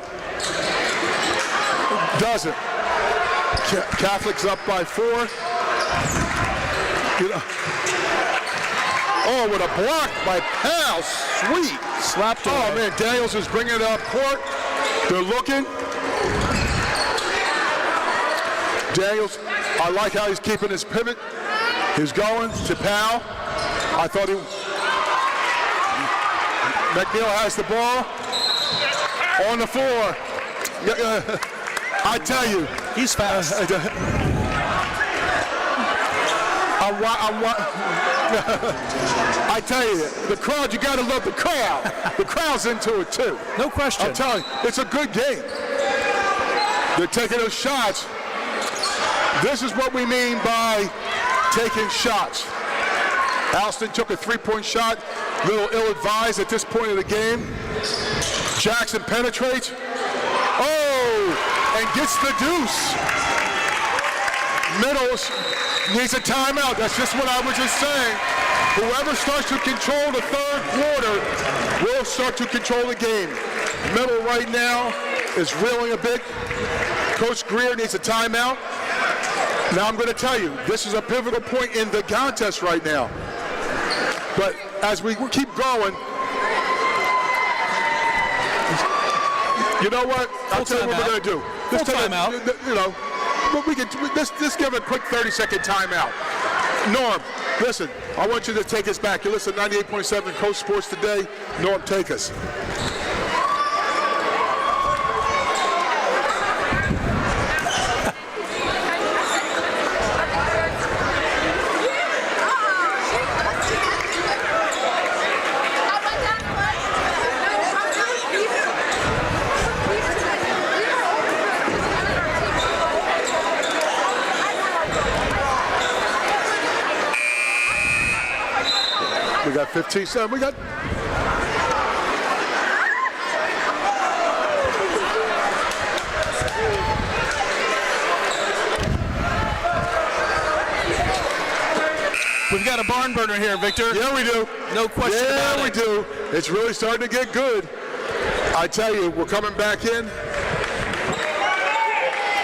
Doesn't. Catholic's up by 4. Oh, with a block by Powell. Sweet. Slapped away. Oh, man, Daniels is bringing it up court. They're looking. Daniels, I like how he's keeping his pivot. He's going to Powell. I thought McNeil has the ball on the floor. I tell you. He's fast. I tell you, the crowd, you got to love the crowd. The crowd's into it, too. No question. I'm telling you, it's a good game. They're taking those shots. This is what we mean by taking shots. Alston took a three-point shot, little ill-advised at this point of the game. Jackson penetrates. Oh, and gets the deuce. Middles needs a timeout. That's just what I was just saying. Whoever starts to control the third quarter will start to control the game. Middle right now is reeling a bit. Coach Greer needs a timeout. Now I'm going to tell you, this is a pivotal point in the contest right now. But as we keep going, you know what? I'll tell you what we're going to do. Full timeout. You know, but we can let's give a quick 30-second timeout. Norm, listen, I want you to take us back. You listen to 98.7 Coast Sports Today. Norm, take us. We got 15 seconds. We got. We've got a barn burner here, Victor. Yeah, we do. No question about Yeah, we it. do. It's really starting to get good. I tell you, we're coming back in.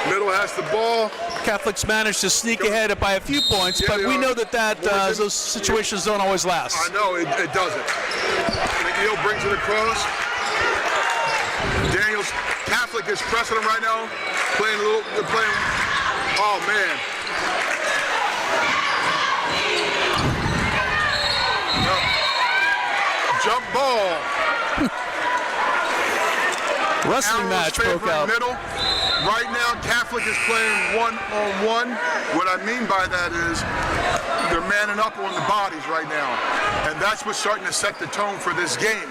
Middle has the ball. Catholics managed to sneak ahead by a few points, Yeah, but they we are. know that those situations don't always last. I know, it doesn't. McNeil brings it across. Daniels, Catholic is pressing him right now. They're playing, oh man. Jump ball. Wrestling Arrows match broke favoring out. middle. Right now, Catholic is playing one-on-one. What I mean by that is they're manning up on the bodies right now. And that's what's starting to set the tone for this game,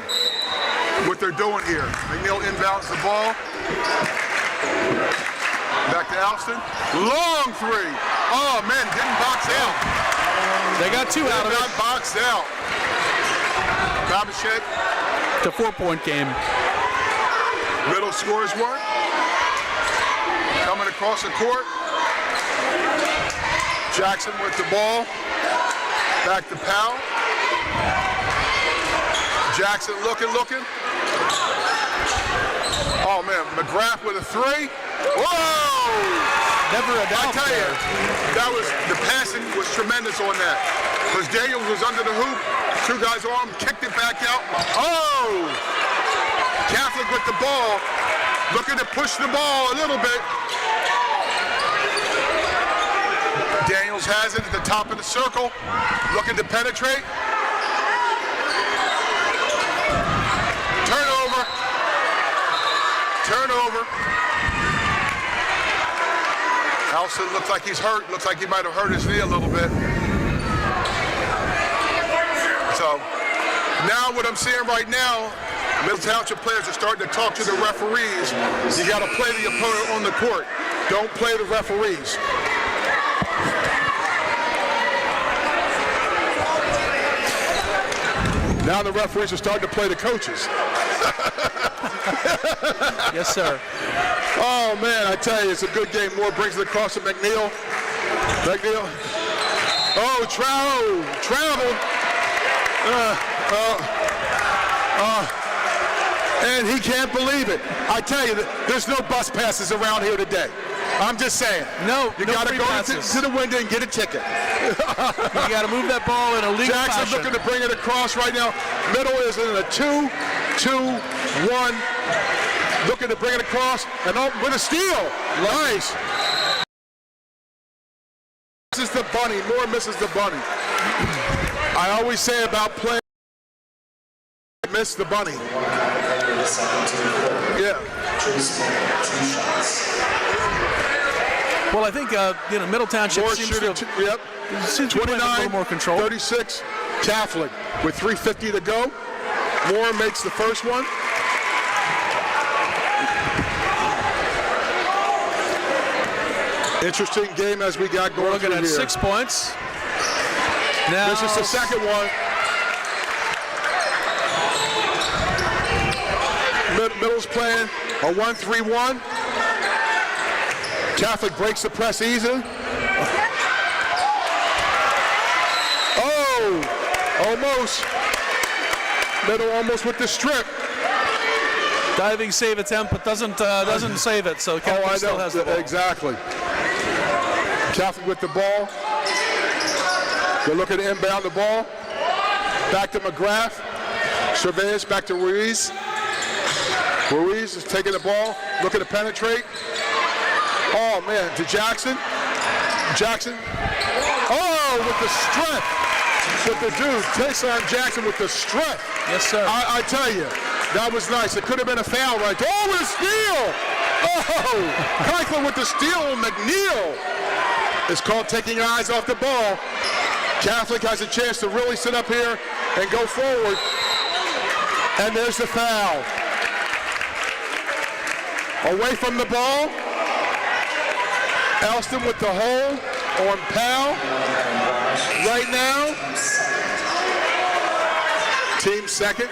what they're doing here. McNeil inbounds the ball. Back to Alston. Long three. Oh, man, didn't box out. They got two out of Not it. boxed out. Babachek. It's a 4-point game. Middle scores one. Coming across the court. Jackson with the ball. Back to Powell. Jackson looking. Oh man, McGrath with a three. Whoa! Never a I doubt tell you, there. the passing was tremendous on that. Because Daniels was under the hoop, two guys on him, kicked it back out. Oh! Catholic with the ball, looking to push the ball a little bit. Daniels has it at the top of the circle, looking to penetrate. Turnover. Alston looks like he's hurt. Looks like he might have hurt his knee a little bit. So now what I'm seeing right now, Middle Township players are starting to talk to the referees. You got to play the opponent on the court. Don't play the referees. Now the referees are starting to play the coaches. Yes, sir. Oh man, I tell you, it's a good game. Moore brings it across to McNeil. Oh, travel. And he can't believe it. I tell you, there's no bus passes around here today. I'm just saying. No, You no got to free go passes. to the window and get a ticket. You got to move that ball in a legal Jackson fashion. looking to bring it across right now. Middle is in a 2-2-1. Looking to bring it across and with a steal. Nice. Misses the bunny. Moore misses the bunny. I always say about playing, miss the bunny. Yeah. Well, I think Middle Township Moore seems to shooting. have, Yep. seems to be playing with a little more control. 36. Catholic with 3:50 to go. Moore makes the first one. Interesting game as we got going. We're looking through at here. 6 points. Now, This is the second one. Middle's playing a 1-3-1. Catholic breaks the press easy. Oh, almost. Middle almost with the strip. diving save attempt, but doesn't save it. So Catholic still has the ball. Exactly. Catholic with the ball. They're looking to inbound the ball. Back to McGrath. Cervantes back to Ruiz. Ruiz is taking the ball, looking to penetrate. Oh man, to Jackson. Jackson. Oh, with the strength. With the dude, Tayshaun Jackson with the strength. Yes, sir. I tell you, that was nice. It could have been a foul right there. Oh, with a steal! Oh, Franklin with the steal. McNeil is called taking eyes off the ball. Catholic has a chance to really sit up here and go forward. And there's the foul. Away from the ball. Elston with the hold on Powell. Right now, team second.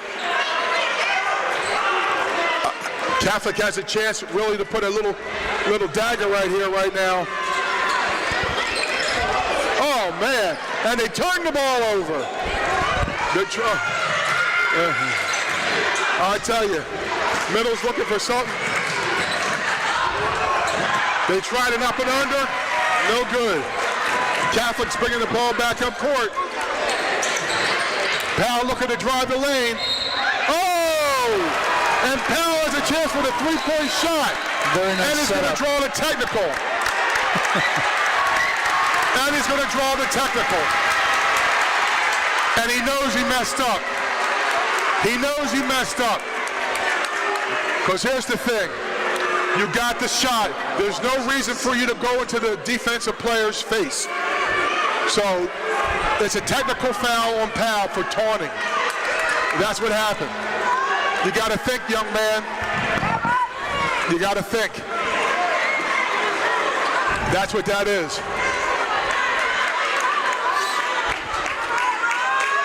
Catholic has a chance really to put a little dagger right here, right now. Oh man, and they turn the ball over. I tell you, Middle's looking for something. They tried an up and under, no good. Catholic's bringing the ball back up court. Powell looking to drive the lane. Oh! And Powell has a chance for the three-point shot. Very nice and he's going to draw the technical. And he's going to draw the technical. And he knows he messed up. He knows he messed up. Because here's the thing. You got the shot. There's no reason for you to go into the defensive player's face. So it's a technical foul on Powell for taunting. That's what happened. You got to think, young man. You got to think. That's what that is.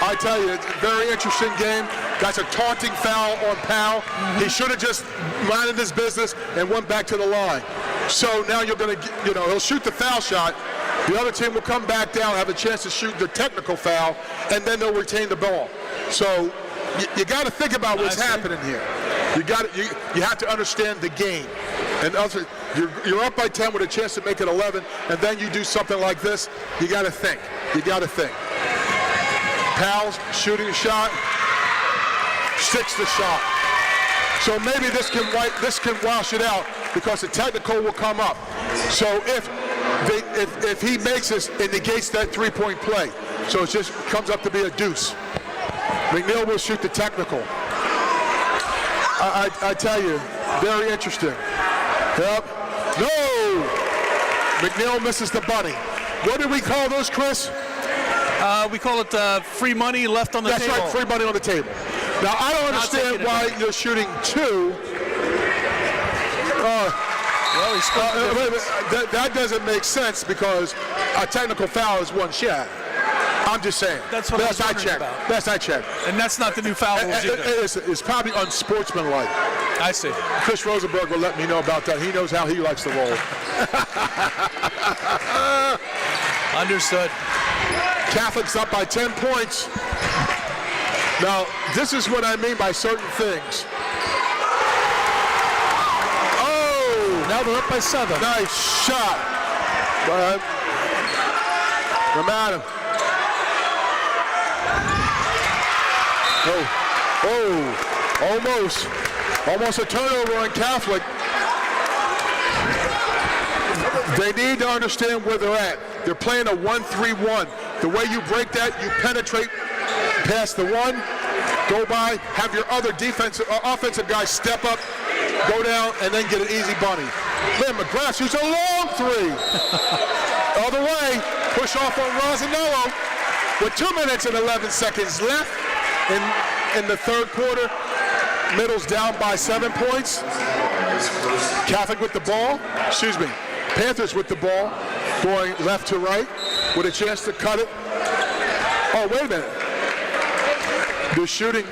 I tell you, it's a very interesting game. That's a taunting foul on Powell. He should have just minded his business and went back to the line. So now you're going to, he'll shoot the foul shot. The other team will come back down, have a chance to shoot the technical foul, and then they'll retain the ball. So you got to think about what's happening here. You have to understand the game. And also, you're up by 10 with a chance to make it 11, and then you do something like this. You got to think. You got to think. Powell's shooting a shot. Sticks the shot. So maybe this can wash it out because the technical will come up. So if he makes this, it negates that three-point play. So it just comes up to be a deuce. McNeil will shoot the technical. I tell you, very interesting. Yep. No! McNeil misses the bunny. What do we call those, Chris? We call it free money left on the table. That's right, free money on the table. Now, I don't understand why you're shooting two. Well, he split that doesn't make sense because a technical foul is one shot. I'm just saying. That's what I was wondering about. Best I checked. And that's not the new foul rules either. It's probably unsportsmanlike. I see. Chris Rosenberg will let me know about that. He knows how he likes to roll. Understood. Catholic's up by 10 points. Now, this is what I mean by certain things. Oh! Now they're up by 7. Nice shot. But come at him. Almost a turnover on Catholic. They need to understand where they're at. They're playing a 1-3-1. The way you break that, you penetrate past the one, go by, have your other offensive guys step up, go down, and then get an easy bunny. Man, McGrath shoots a long three. Other way, push off on Rosanello with 2 minutes and 11 seconds left in the third quarter. Middle's down by 7 points. Catholic with the ball, Panthers with the ball, going left to right with a chance to cut it. Oh, wait a minute. The shooting,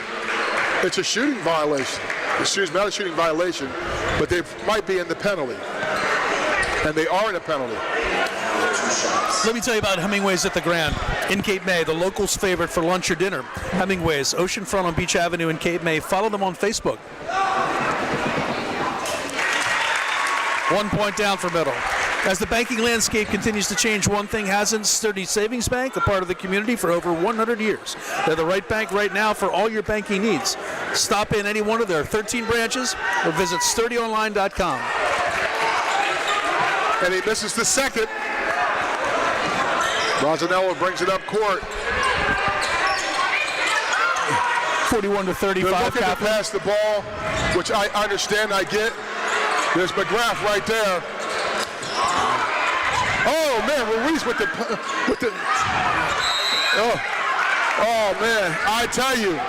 it's a shooting violation. Excuse me, not a shooting violation, but they might be in the penalty. And they are in a penalty. Let me tell you about Hemingway's at the Grand in Cape May, the locals' favorite for lunch or dinner. Hemingway's, oceanfront on Beach Avenue in Cape May. Follow them on Facebook. 1 point down for Middle. As the banking landscape continues to change, one thing hasn't: Sturdy Savings Bank, a part of the community for over 100 years. They're the right bank right now for all your banking needs. Stop in any one of their 13 branches or visit sturdyonline.com. And he misses the second. Rosanello brings it up court. 41 to 35. They're looking to pass the ball, which I understand, I get. There's McGrath right there. Oh man, Ruiz with the oh man, I tell you,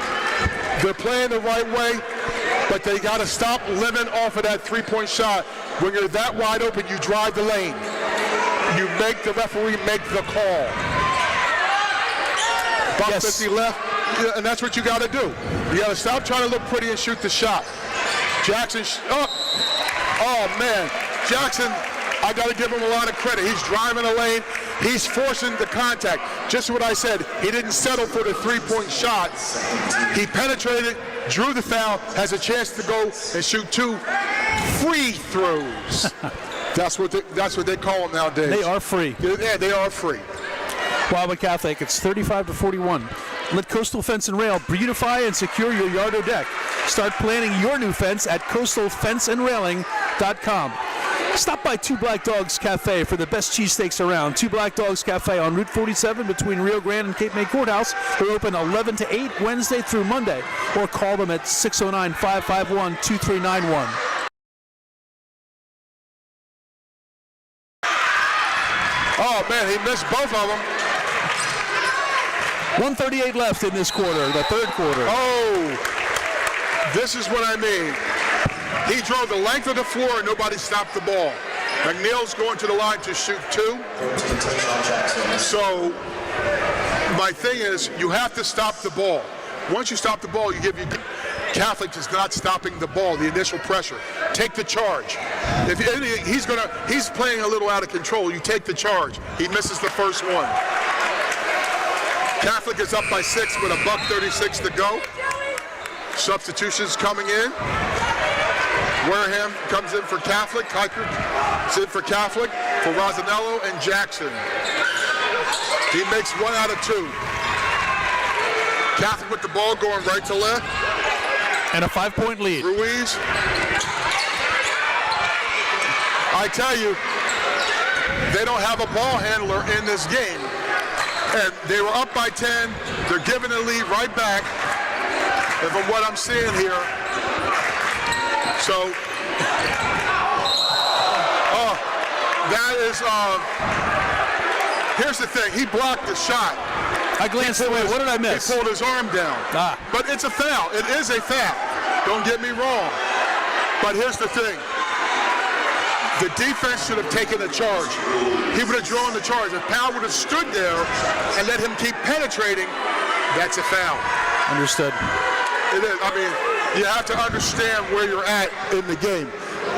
they're playing the right way, but they got to stop living off of that three-point shot. When you're that wide open, you drive the lane. You make the referee make the call. About Yes. 50 left, yeah, and that's what you got to do. You got to stop trying to look pretty and shoot the shot. Jackson, oh man, Jackson, I got to give him a lot of credit. He's driving the lane. He's forcing the contact. Just what I said, he didn't settle for the three-point shot. He penetrated, drew the foul, has a chance to go and shoot 2 free throws. That's what they call them nowadays. They are free. Yeah, they are free. Wildwood Catholic, it's 35 to 41. Let Coastal Fence and Rail beautify and secure your yard or deck. Start planning your new fence at coastalfenceandrailing.com. Stop by Two Black Dogs Cafe for the best cheesesteaks around. Two Black Dogs Cafe on Route 47 between Rio Grande and Cape May Courthouse. They're open 11 to 8 Wednesday through Monday, or call them at 609-551-2391. Oh man, he missed both of them. 1:38 left in this quarter, the third quarter. Oh, this is what I mean. He drove the length of the floor and nobody stopped the ball. McNeil's going to the line to shoot 2. So my thing is, you have to stop the ball. Once you stop the ball, Catholic is not stopping the ball, the initial pressure. Take the charge. If anything, he's playing a little out of control. You take the charge. He misses the first one. Catholic is up by 6 with $1:36 to go. Substitutions coming in. Wareham comes in for Catholic. Kuiper is in for Catholic, for Rosanello and Jackson. He makes 1 out of 2. Catholic with the ball going right to left. And a 5-point lead. Ruiz. I tell you, they don't have a ball handler in this game. And they were up by 10. They're giving the lead right back. And from what I'm seeing here, so, that is, here's the thing. He blocked the shot. I glanced away. What did I miss? He pulled his arm down. But it's a foul. It is a foul. Don't get me wrong. But here's the thing. The defense should have taken the charge. He would have drawn the charge. If Powell would have stood there and let him keep penetrating, that's a foul. Understood. It is. I mean, you have to understand where you're at in the game.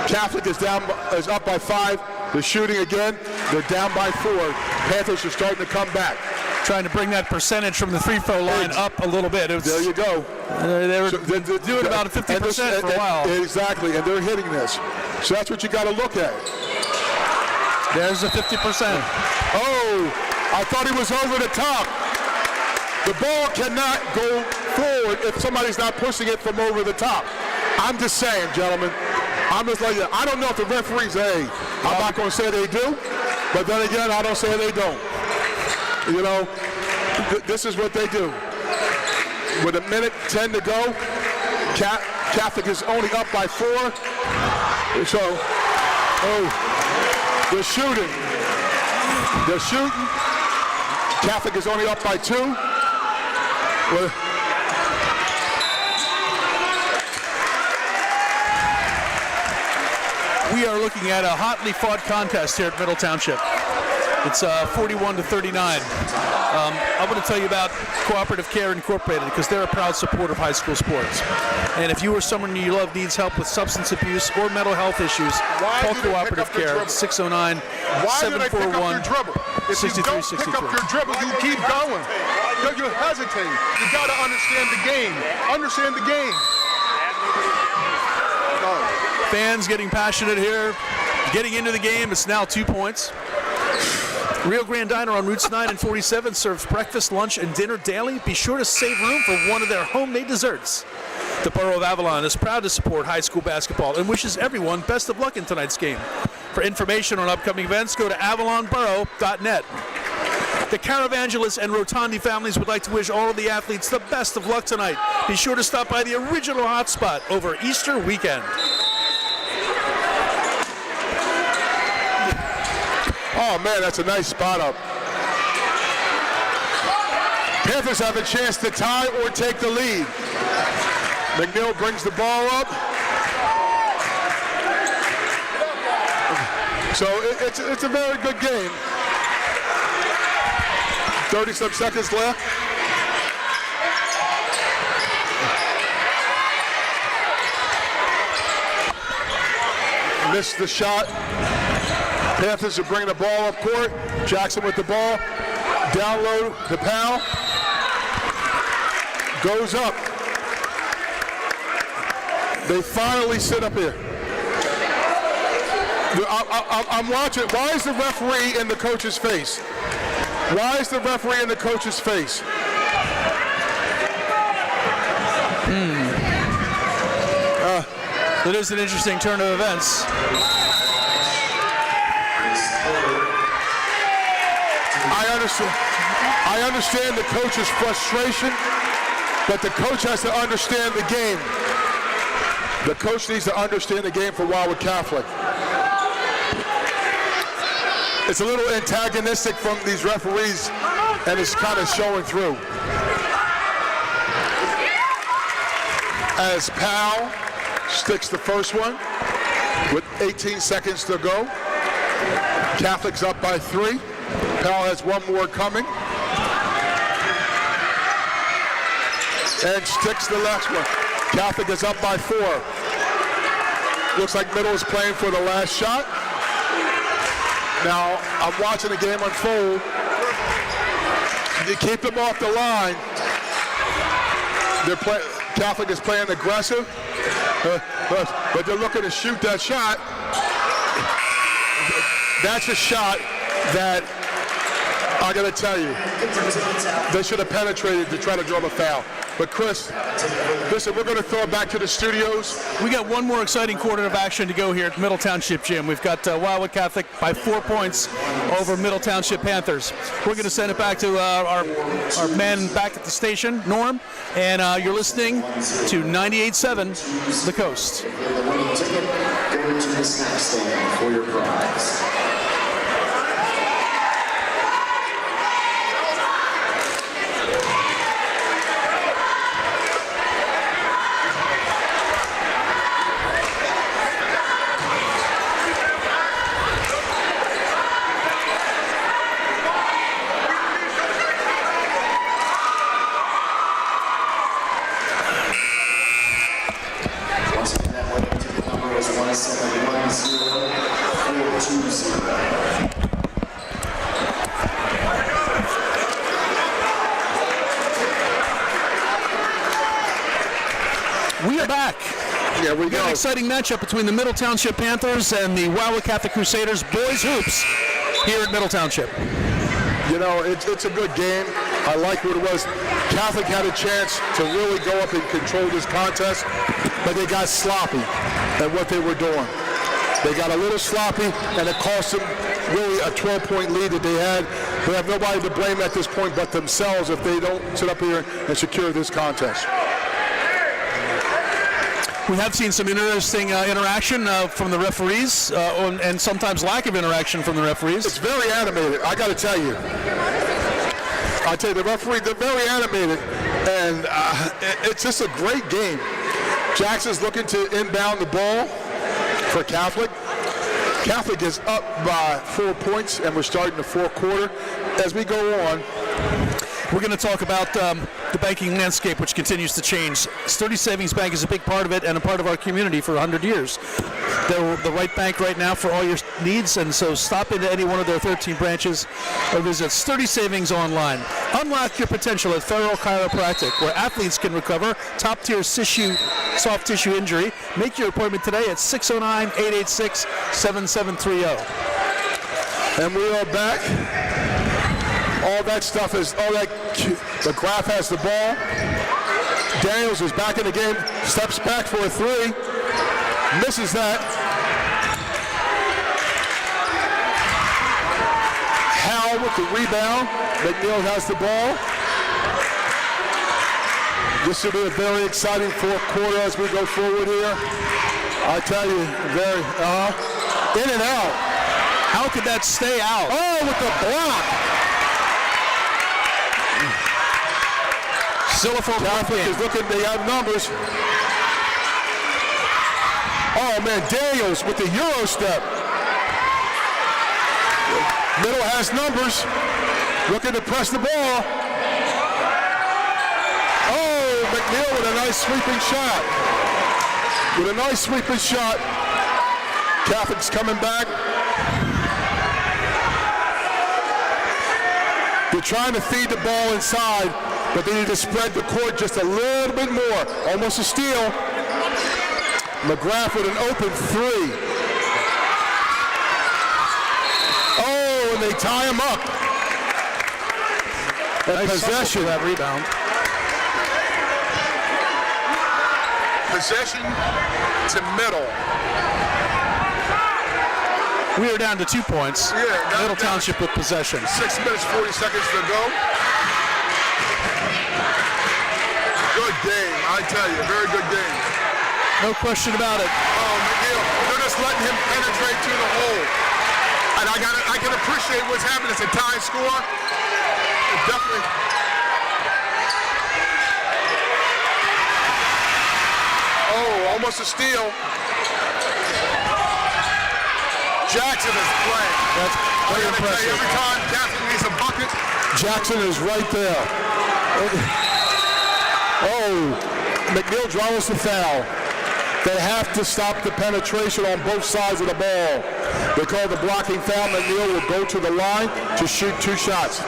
Catholic is up by 5. They're shooting again. They're down by 4. Panthers are starting to come back. Trying to bring that percentage from the free-throw line up a little bit. There you go. They were doing about 50% for a while. Exactly, and they're hitting this. So that's what you got to look at. There's the 50%. Oh, I thought he was over the top. The ball cannot go forward if somebody's not pushing it from over the top. I'm just saying, gentlemen. I'm just like that. I don't know if the referees, I'm not going to say they do, but then again, I don't say they don't. You know, this is what they do. With 1:10 to go, Catholic is only up by 4. So, they're shooting. They're shooting. Catholic is only up by 2. We are looking at a hotly fought contest here at Middle Township. It's 41 to 39. I want to tell you about Cooperative Care Incorporated because they're a proud supporter of high school sports. And if you or someone you love needs help with substance abuse or mental health issues, call do they pick Cooperative up their Care dribble? at 609 Why do they pick up your dribble? If you don't pick up your dribble, you keep going. You hesitate. You got to understand the game. Understand the game. Fans getting passionate here, getting into the game. It's now 2 points. Rio Grande Diner on Routes 9 and 47 serves breakfast, lunch, and dinner daily. Be sure to save room for one of their homemade desserts. The Borough of Avalon is proud to support high school basketball and wishes everyone best of luck in tonight's game. For information on upcoming events, go to avalonborough.net. The Caravangelis and Rotondi families would like to wish all of the athletes the best of luck tonight. Be sure to stop by the original hotspot over Easter weekend. Oh, man, that's a nice spot up. Panthers have a chance to tie or take the lead. McNeil brings the ball up. So it's a very good game. 30-some seconds left. Missed the shot. Panthers are bringing the ball up court. Jackson with the ball. Down low to Powell. Goes up. They finally sit up here. I'm watching. Why is the referee in the coach's face? Why is the referee in the coach's face? It is an interesting turn of events. I understand the coach's frustration, but the coach has to understand the game. The coach needs to understand the game for Wildwood Catholic. It's a little antagonistic from these referees, and it's kind of showing through. As Powell sticks the first one with 18 seconds to go. Catholic's up by 3. Powell has one more coming. And sticks the last one. Catholic is up by 4. Looks like Middle is playing for the last shot. Now, I'm watching the game unfold. You keep them off the line. Catholic is playing aggressive, but they're looking to shoot that shot. That's a shot that, I gotta tell you, they should have penetrated to try to draw the foul. But Chris, listen, we're gonna throw it back to the studios. We got one more exciting quarter of action to go here at Middle Township Gym. We've got Wildwood Catholic by 4 points over Middle Township Panthers. We're going to send it back to our man back at the station, Norm, and you're listening to 98.7 The Coast. If you're the winning ticket, go to the snack stand for your prize. Once again, that winning ticket number is 1710420. We are back. Yeah, we We got an go. exciting matchup between the Middle Township Panthers and the Wildwood Catholic Crusaders boys hoops here at Middle Township. You know, it's a good game. I like what it was. Catholic had a chance to really go up and control this contest, but they got sloppy at what they were doing. They got a little sloppy, and it cost them really a 12-point lead that they had. They have nobody to blame at this point but themselves if they don't sit up here and secure this contest. We have seen some interesting interaction from the referees and sometimes lack of interaction from the referees. It's very animated, I got to tell you. I tell you, the referee, they're very animated, and it's just a great game. Jackson's looking to inbound the ball for Catholic. Catholic is up by 4 points, and we're starting the fourth quarter. As we go on, We're going to talk about the banking landscape, which continues to change. Sturdy Savings Bank is a big part of it and a part of our community for 100 years. They're the right bank right now for all your needs, and so stop into any one of their 13 branches or visit Sturdy Savings online. Unlock your potential at Ferro Chiropractic, where athletes can recover top-tier soft tissue injury. Make your appointment today at 609-886-7730. And we are back. All that stuff is, the Graf has the ball. Daniels is back in the game, steps back for a three, misses that. Howell with the rebound. McNeil has the ball. This will be a very exciting fourth quarter as we go forward here. I tell you, very, in and out. How could that stay out? Oh, with the block. Catholic is looking, they have numbers. Oh man, Daniels with the Euro step. Middle has numbers, looking to press the ball. Oh, McNeil with a nice sweeping shot. With a nice sweeping shot. Catholic's coming back. They're trying to feed the ball inside, but they need to spread the court just a little bit more. Almost a steal. McGrath with an open three. Oh, and they tie him up. And Nice possession. that rebound. Possession to middle. We are down to 2 points. Yeah, Middle Township with possession. 6 minutes, 40 seconds to go. Good game, I tell you, very good game. No question about it. Oh, McNeil, they're just letting him penetrate to the hole. And I can appreciate what's happening. It's a tie score. It definitely. Oh, almost a steal. Jackson is playing. That's very I gotta tell you, impressive. every time Catholic needs a bucket, Jackson is right there. Oh, McNeil draws the foul. They have to stop the penetration on both sides of the ball. They call the blocking foul. McNeil will go to the line to shoot 2 shots.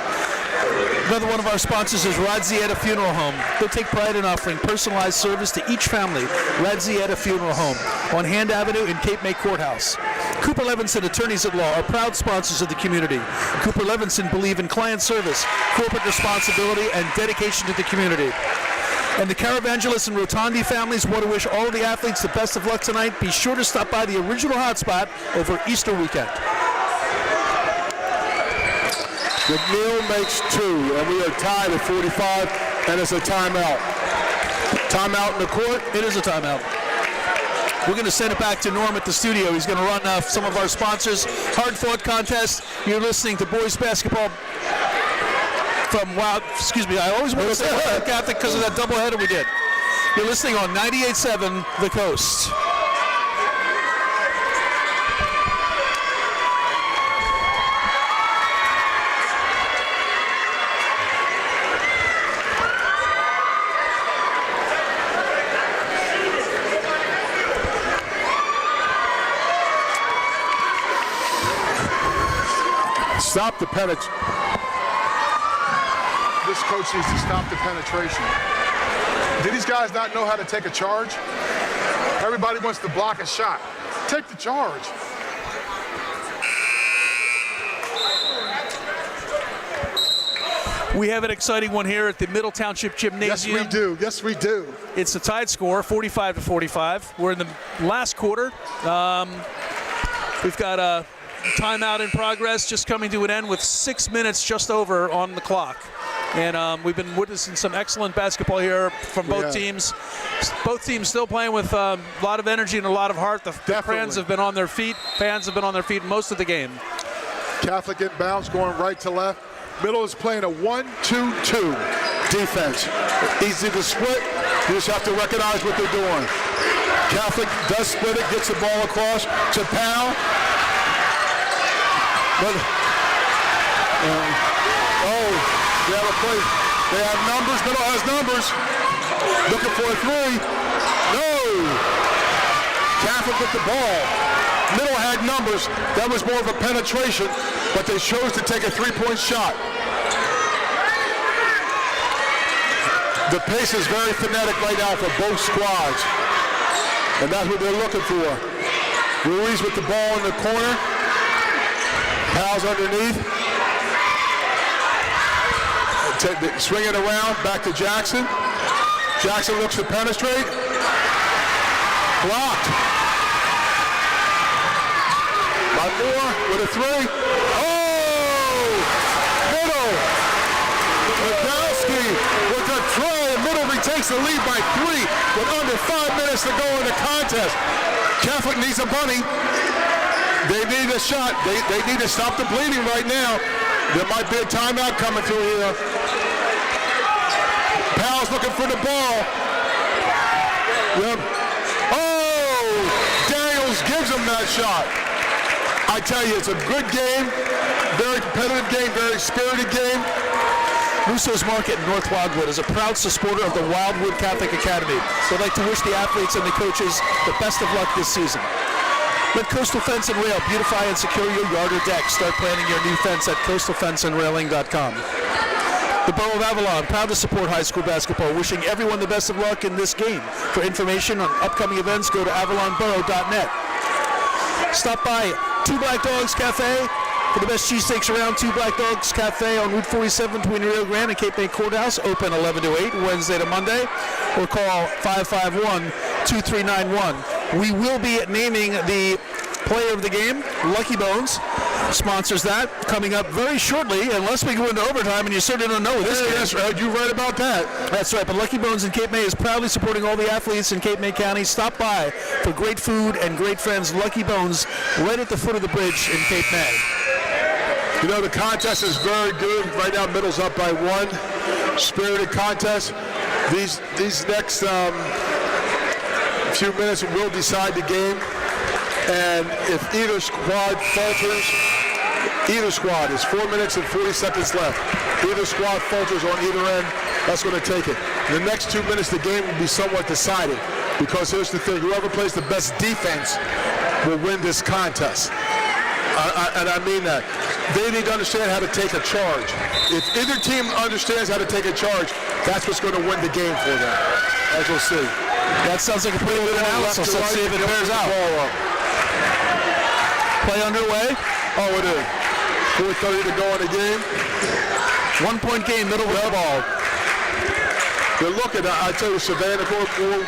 Another one of our sponsors is Radzieta Funeral Home. They take pride in offering personalized service to each family. Radzieta Funeral Home on Hand Avenue in Cape May Courthouse. Cooper Levinson Attorneys at Law are proud sponsors of the community. Cooper Levinson believe in client service, corporate responsibility, and dedication to the community. And the Caravangelis and Rotondi families want to wish all of the athletes the best of luck tonight. Be sure to stop by the original hotspot over Easter weekend. McNeil makes 2, and we are tied at 45, and it's a timeout. Timeout in the court. It is a timeout. We're going to send it back to Norm at the studio. He's going to run some of our sponsors. Hard Fought Contest. You're listening to boys basketball from Wild. Excuse me. I always want to say Wild Catholic because of that doubleheader we did. You're listening on 98.7 The Coast. Stop the penetration. this coach needs to stop the penetration. Do these guys not know how to take a charge? Everybody wants to block a shot. Take the charge. We have an exciting one here at the Middle Township Gymnasium. Yes, we do. Yes, we do. It's a tied score, 45-45. We're in the last quarter. We've got a timeout in progress, just coming to an end with 6 minutes just over on the clock. And we've been witnessing some excellent basketball here from both teams. Both teams still playing with a lot of energy and a lot of heart. The fans have been on their feet. Fans have been on their feet most of the game. Catholic inbounds going right to left. Middle is playing a 1-2-2 defense. Easy to split. You just have to recognize what they're doing. Catholic does split it, gets the ball across to Powell. But, They have a play. They have numbers. Middle has numbers. Looking for a three. No. Catholic with the ball. Middle had numbers. That was more of a penetration, but they chose to take a three-point shot. The pace is very frenetic right now for both squads, and that's what they're looking for. Ruiz with the ball in the corner. Powell's underneath. Swing it around, back to Jackson. Jackson looks to penetrate. Blocked. By Moore with a three. Oh! Middle. Nadowski with a try. Middle retakes the lead by 3 with under 5 minutes to go in the contest. Catholic needs a bunny. They need a shot. They need to stop the bleeding right now. There might be a timeout coming through here. Powell's looking for the ball. Yep. Oh! Daniels gives him that shot. I tell you, it's a good game, very competitive game, very spirited game. Russo's Market in North Wildwood is a proud supporter of the Wildwood Catholic Academy. They'd like to wish the athletes and the coaches the best of luck this season. Let Coastal Fence and Rail beautify and secure your yard or deck. Start planning your new fence at coastalfenceandrailing.com. The Borough of Avalon, proud to support high school basketball, wishing everyone the best of luck in this game. For information on upcoming events, go to avalonborough.net. Stop by Two Black Dogs Cafe for the best cheesesteaks around. Two Black Dogs Cafe on Route 47 between Rio Grande and Cape May Courthouse, open 11 to 8, Wednesday to Monday, or call 551-2391. We will be naming the player of the game. Lucky Bones sponsors that, coming up very shortly, unless we go into overtime, and you certainly don't know this game. Yes, you're right about that. That's right, but Lucky Bones in Cape May is proudly supporting all the athletes in Cape May County. Stop by for great food and great friends. Lucky Bones, right at the foot of the bridge in Cape May. You know, the contest is very good. Right now, Middle's up by 1. Spirited contest. These next few minutes will decide the game. And if either squad falters, either squad, is 4 minutes and 40 seconds left. Either squad falters on either end, that's going to take it. In the next 2 minutes, the game will be somewhat decided. Because here's the thing, whoever plays the best defense will win this contest. And I mean that. They need to understand how to take a charge. If either team understands how to take a charge, that's what's going to win the game for them, as we'll see. That sounds like a pretty good analysis. Let's see if it bears out. Play underway. Oh, it is. 4:30 to go in the game. 1 point game, Middle with the ball. They're looking, I tell you, Savannah Corporal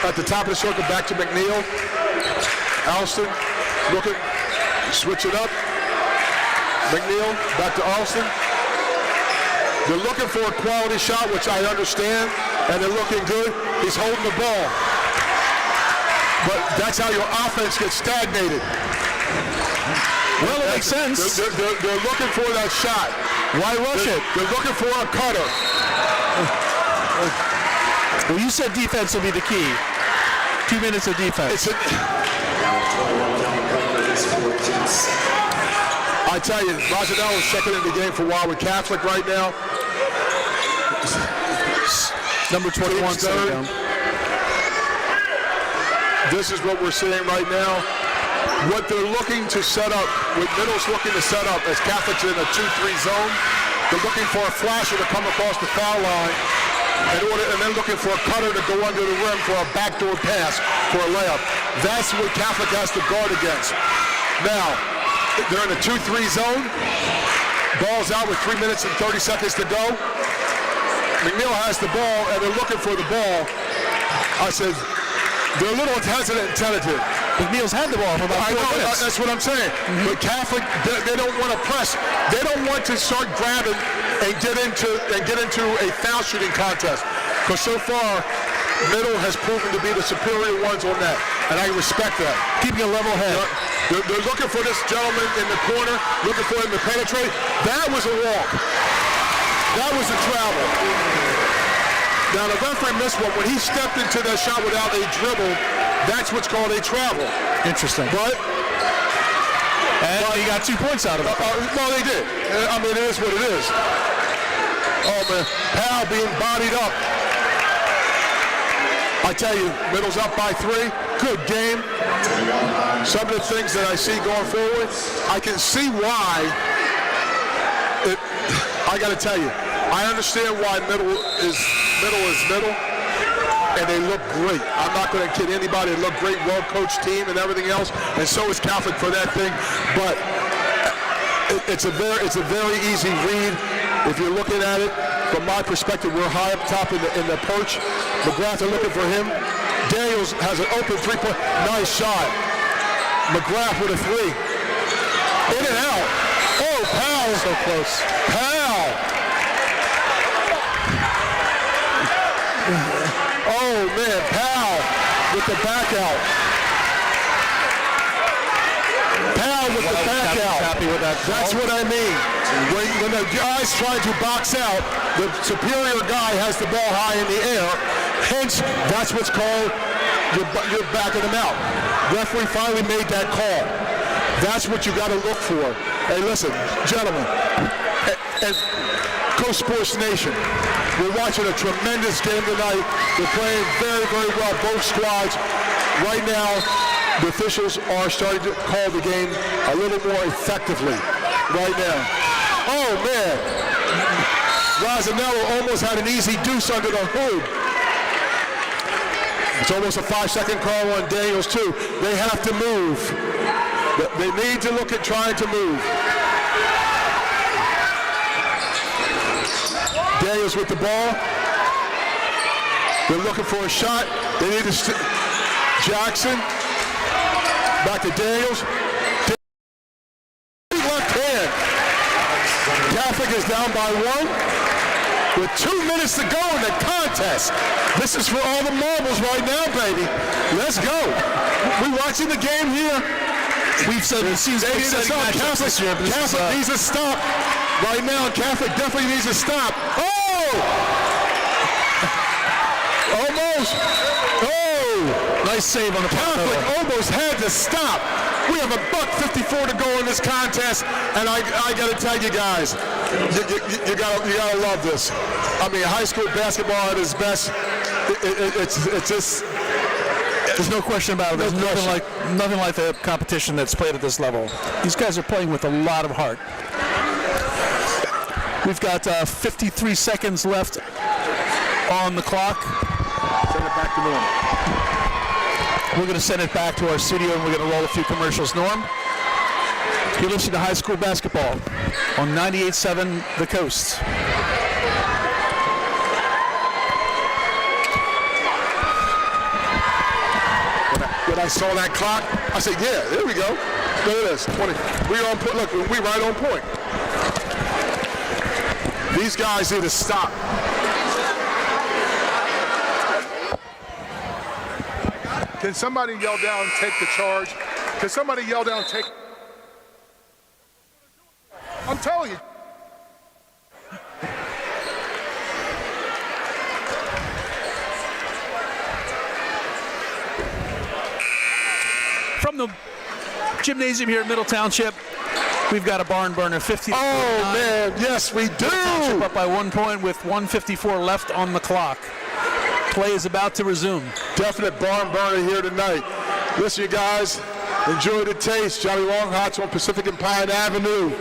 at the top of the circle, back to McNeil. Alston looking, switch it up. McNeil back to Alston. They're looking for a quality shot, which I understand, and they're looking good. He's holding the ball. But that's how your offense gets stagnated. Well, it makes sense. They're looking for that shot. Why rush it? They're looking for a cutter. Well, you said defense will be the key. 2 minutes of defense. I tell you, Rosendale is second in the game for Wildwood Catholic right now. Number 21 third. This is what we're seeing right now. What they're looking to set up, what Middle's looking to set up as Catholic's in a 2-3 zone, they're looking for a flasher to come across the foul line and then looking for a cutter to go under the rim for a backdoor pass for a layup. That's what Catholic has to guard against. Now, they're in a 2-3 zone. Ball's out with 3 minutes and 30 seconds to go. McNeil has the ball, and they're looking for the ball. I said, they're a little hesitant and tentative. McNeil's had the ball for about 4 minutes. That's what I'm saying. But Catholic, they don't want to press. They don't want to start grabbing and get into a foul shooting contest. Because so far, Middle has proven to be the superior ones on that, and I respect that. Keeping a level head. They're looking for this gentleman in the corner, looking for him to penetrate. That was a walk. That was a travel. Now the referee missed one. When he stepped into that shot without a dribble, that's what's called a travel. Interesting. But he got 2 points out of it. Well, they did. I mean, it is what it is. Oh, man. Powell being bodied up. I tell you, Middle's up by 3. Good game. Some of the things that I see going forward, I can see why. I got to tell you, I understand why Middle is Middle, and they look great. I'm not going to kid anybody. They look great, well-coached team and everything else, and so is Catholic for that thing. But it's a very easy read if you're looking at it. From my perspective, we're high up top in the perch. McGrath are looking for him. Daniels has an open three-point. Nice shot. McGrath with a 3. In and out. Oh, Powell. So close. Powell. Oh, man. Powell with the back out. Powell with the back out. Happy with that. That's what I mean. When the guy's trying to box out, the superior guy has the ball high in the air. Hence, that's what's called you're backing him out. Referee finally made that call. That's what you got to look for. Hey, listen, gentlemen, and Coast Sports Nation, we're watching a tremendous game tonight. They're playing very, very well, both squads. Right now, the officials are starting to call the game a little more effectively right now. Oh, man. Razzanello almost had an easy deuce under the hood. It's almost a 5-second call on Daniels, too. They have to move. They need to look at trying to move. Daniels with the ball. They're looking for a shot. They need to... Jackson. Back to Daniels. Left hand. Catholic is down by 1 with 2 minutes to go in the contest. This is for all the marbles right now, baby. Let's go. We watching the game here. We've said it seems They need to stop. Catholic needs to stop. Right now, Catholic definitely needs to stop. Oh! Almost. Oh! Nice save on the Catholic almost had to stop. We have $1:54 to go in this contest, and I got to tell you guys, you gotta love this. I mean, high school basketball at its best. It's just. There's no question about it. There's nothing like the competition that's played at this level. These guys are playing with a lot of heart. We've got 53 seconds left on the clock. Send it back to normal. We're going to send it back to our studio, and we're going to roll a few commercials. Norm, you're listening to high school basketball on 98.7 The Coast. When I saw that clock, I said, yeah, there we go. Look at this, 20. We're on point. Look, we right on point. These guys need to stop. Can somebody yell down, take the charge? Can somebody yell down, take... I'm telling you. From the gymnasium here at Middle Township, we've got a barn burner, 50. Oh, man, yes, we do. Township up by 1 point with 1:54 left on the clock. Play is about to resume. Definite barn burner here tonight. Listen, you guys, enjoy the taste. Johnny Longhots on Pacific and Pine Avenue.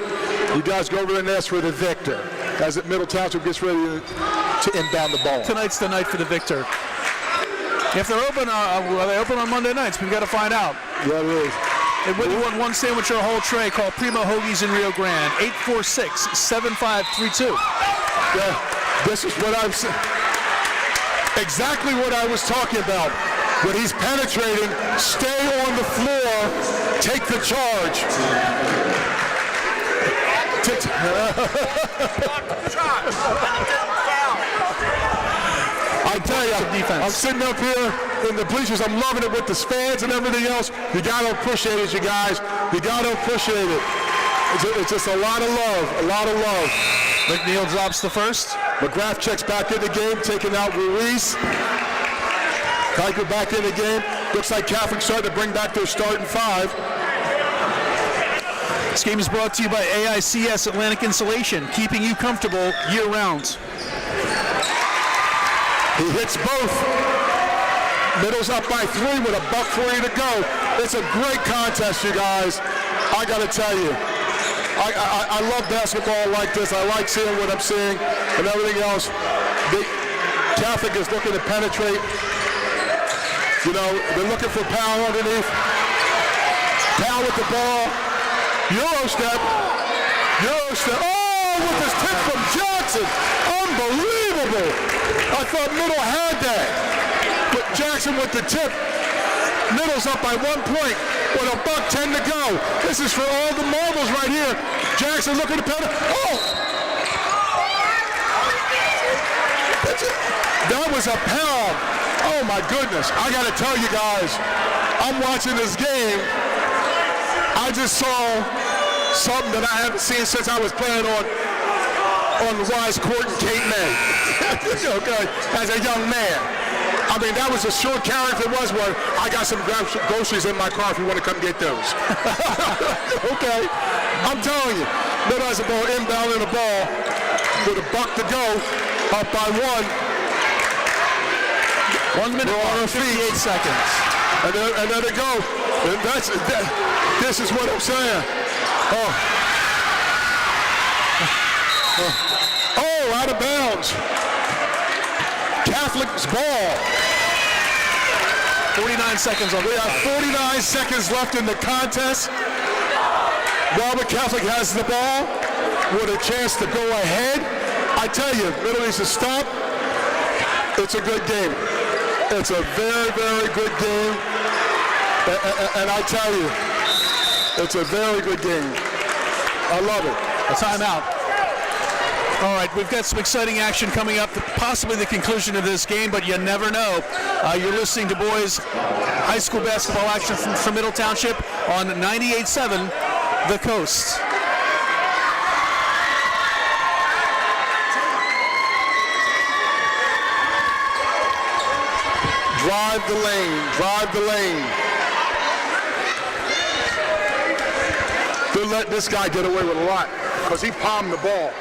You guys go over the nest for the victor as Middle Township gets ready to inbound the ball. Tonight's the night for the victor. If they're open, are they open on Monday nights? We've got to find out. Yeah, it is. And whether you want one sandwich or a whole tray, call Primo Hoagies in Rio Grande, 846-7532. Yeah, this is what I'm saying. Exactly what I was talking about. When he's penetrating, stay on the floor, take the charge. I tell you, I'm sitting up here in the bleachers. I'm loving it with the fans and everything else. You got to appreciate it, you guys. You got to appreciate it. It's just a lot of love, a lot of love. McNeil drops the first. McGrath checks back in the game, taking out Ruiz. Kiker back in the game. Looks like Catholic starting to bring back their starting 5. This game is brought to you by AICS Atlantic Insulation, keeping you comfortable year-round. He hits both. Middle's up by 3 with $1:40 to go. It's a great contest, you guys. I got to tell you. I love basketball like this. I like seeing what I'm seeing and everything else. The Catholic is looking to penetrate. You know, they're looking for Powell underneath. Powell with the ball. Eurostep. Oh, with this tip from Jackson. Unbelievable. I thought Middle had that. But Jackson with the tip. Middle's up by 1 point with $1:10 to go. This is for all the marbles right here. Jackson looking to penetrate. Oh! That was a pound. Oh my goodness. I gotta tell you guys, I'm watching this game. I just saw something that I haven't seen since I was playing on the Wise Court in Cape May. Okay, as a young man. I mean, that was a short carry if it was one. I got some groceries in my car if you want to come get those. Okay, I'm telling you. Middle has the ball, inbounding the ball with $1 to go, up by 1. 1 minute and 58 seconds. And there they go. And this is what I'm saying. Oh, out of bounds. Catholic's ball. 49 seconds on the We have 49 seconds left in the contest. Wildwood Catholic has the ball with a chance to go ahead. I tell you, Middle needs to stop. It's a good game. It's a very, very good game. And I tell you, it's a very good game. I love it. A timeout. All right, we've got some exciting action coming up, possibly the conclusion of this game, but you never know. You're listening to boys high school basketball action from Middle Township on 98.7 The Coast. Drive the lane, drive the lane. They'll let this guy get away with a lot because he palmed the ball.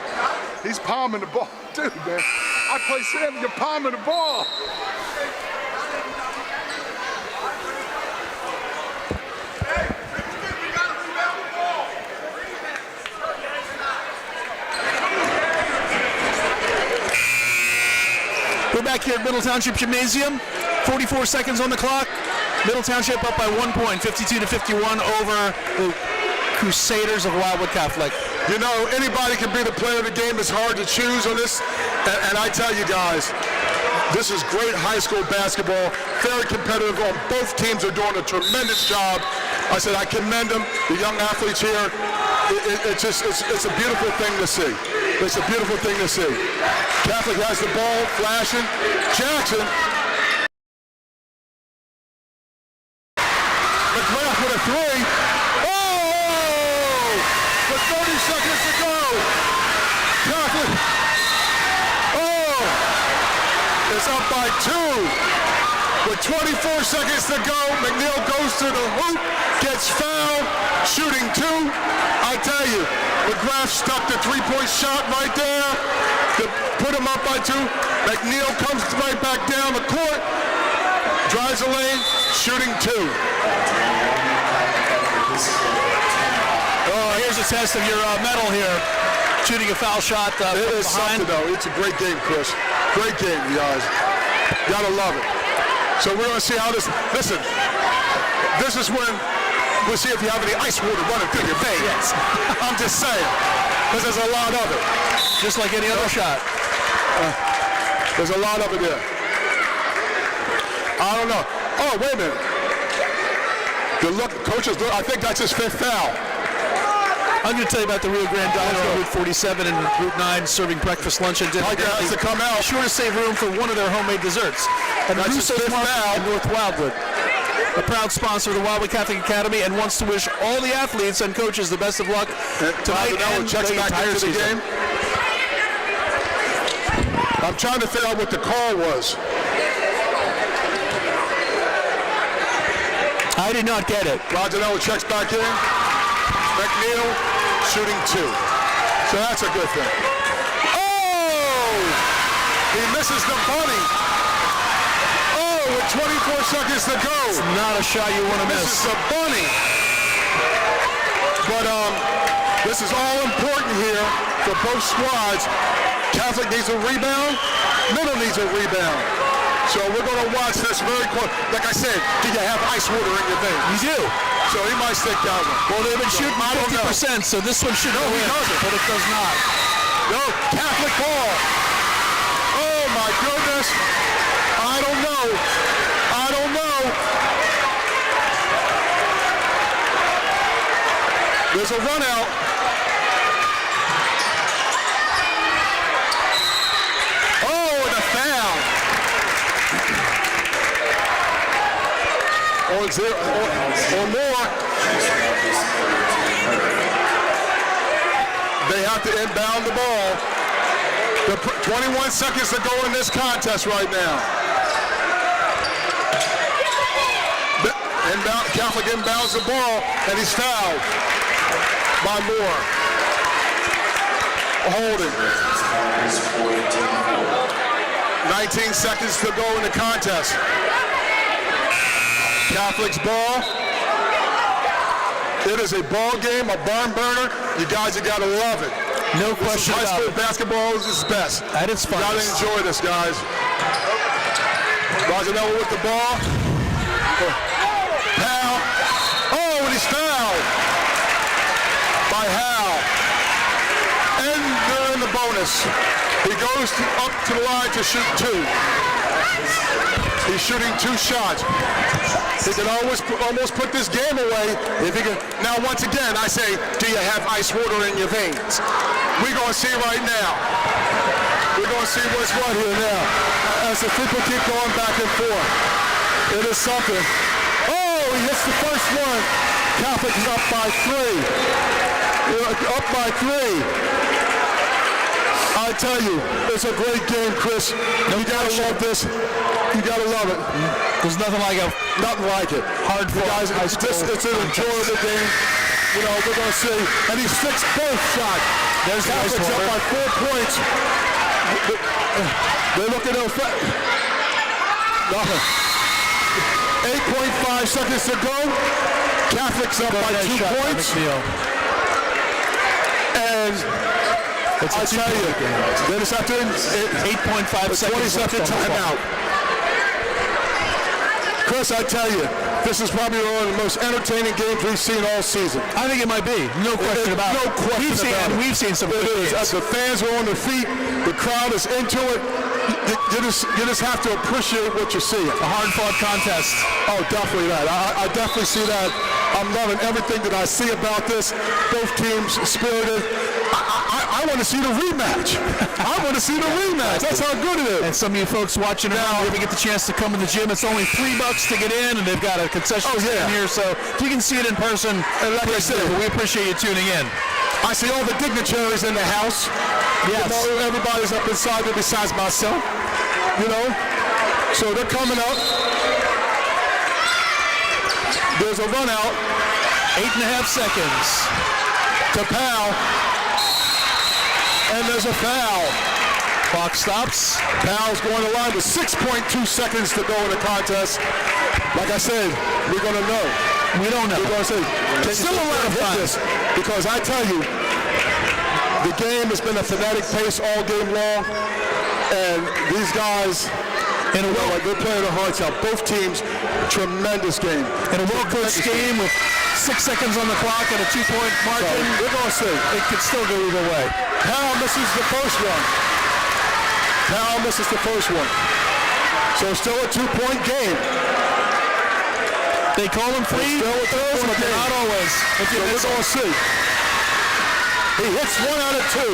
He's palming the ball. Dude, man, I play Sam, you're palming the ball. We're back here at Middle Township Gymnasium. 44 seconds on the clock. Middle Township up by 1 point, 52-51 over the Crusaders of Wildwood Catholic. You know, anybody can be the player of the game. It's hard to choose on this. And I tell you guys, this is great high school basketball. Very competitive. Both teams are doing a tremendous job. I said I commend them, the young athletes here. It's a beautiful thing to see. It's a beautiful thing to see. Catholic has the ball, flashing. Jackson. McGrath with a 3. Oh! With 30 seconds to go. Catholic. Oh! It's up by 2. With 24 seconds to go, McNeil goes to the hoop, gets fouled, shooting 2. I tell you, McGrath stuck the 3-point shot right there to put him up by 2. McNeil comes right back down the court, drives the lane, shooting 2. Oh, here's a test of your medal here. Shooting a foul shot It is behind. something, though. It's a great game, Chris. Great game, you guys. Gotta love it. So we're going to see how this, listen, this is when we'll see if you have any ice water running through your veins. Yes. I'm just saying, because there's a lot of it. Just like any other shot. There's a lot of it there. I don't know. Oh, wait a minute. The look, coaches, I think that's his 5th foul. I'm going to tell you about the Rio Grande Diner on Route 47 and Route 9 serving breakfast, lunch, and dinner. Tiger has to come out. Sure to save room for one of their homemade desserts. And That's his Russo's 5th Market foul. in North Wildwood, a proud sponsor of the Wildwood Catholic Academy, and wants to wish all the athletes and coaches the best of luck tonight and checks the back entire into the season. game. I'm trying to figure out what the call was. I did not get it. Rajanello checks back in. McNeil shooting 2. So that's a good thing. Oh! He misses the bunny. Oh, with 24 seconds to go. Not a shot you want to This miss. is a bunny. But this is all important here for both squads. Catholic needs a rebound. Middle needs a rebound. So we're going to watch this very close. Like I said, do you have ice water in your veins? You do. So he might stick that one. Well, they've been shooting I don't know. 50%, so this one should No, go he in, doesn't. but it does not. No, Catholic ball. Oh my goodness. I don't know. I don't know. There's a run out. Oh, and a foul. Or zero, or more. They have to inbound the ball. 21 seconds to go in this contest right now. Catholic inbounds the ball, and he's fouled by Moore. Holding. 19 seconds to go in the contest. Catholic's ball. It is a ball game, a barn burner. You guys have got to love it. No question High about school it. basketball is its best. At its You gotta finest. enjoy this, guys. Rosarello with the ball. Hal. Oh, and he's fouled by Hal. And they're in the bonus. He goes up to the line to shoot two. He's shooting two shots. He can almost put this game away if he can. Now, once again, I say, do you have ice water in your veins? We're going to see right now. We're going to see what's what here now. As the people keep going back and forth. It is something. Oh, he hits the first one. Catholic is up by three. Up by three. I tell you, it's a great game, Chris. You gotta love this. You gotta love it. There's nothing like it. Nothing like it. Hard You fought guys, high it's school an enjoyable game. You know, we're gonna see. And he sticks both shots. There's the ice Catholic's up water. by 4 points. They're looking at nothing. 8.5 seconds to go. Catholic's up by 2 points. And I tell you, they just have to 8.5 seconds 20-second left on the clock. timeout. Chris, I tell you, this is probably one of the most entertaining games we've seen all season. I think it might be. No question about it. No question about it. We've seen some It good is. games. As the fans are on their feet, the crowd is into it. You just have to appreciate what you see. A hard-fought contest. Oh, definitely that. I definitely see that. I'm loving everything that I see about this. Both teams spirited. I want to see the rematch. I want to see the rematch. That's how good it is. And some of you folks watching it now, if you get the chance to come to the gym, it's only $3 to get in, and they've got a concession stand here, so if you can see it in person, And like I said, we appreciate you tuning in. I see all the dignitaries in the house. Yes. You know, everybody's up inside there besides myself. You know? So they're coming up. There's a run out 8.5 seconds. to Powell. And there's a foul. Clock stops. Powell's going to line with 6.2 seconds to go in the contest. Like I said, we're going to know. We don't know. We're going to say, can you Still a lot of hit fun. this? Because I tell you, the game has been a frenetic pace all game long. And these guys, In a well, they're playing their hearts out. Both teams, tremendous game. in a well-coached game with 6 seconds on the clock and a 2-point So margin, we're going to see. it could still go either way. Powell misses the first one. Powell misses the first one. So still a 2-point game. They call them free Still a throws, but 2-point they're game. not always. If you So miss we're going to see. He hits 1 out of 2.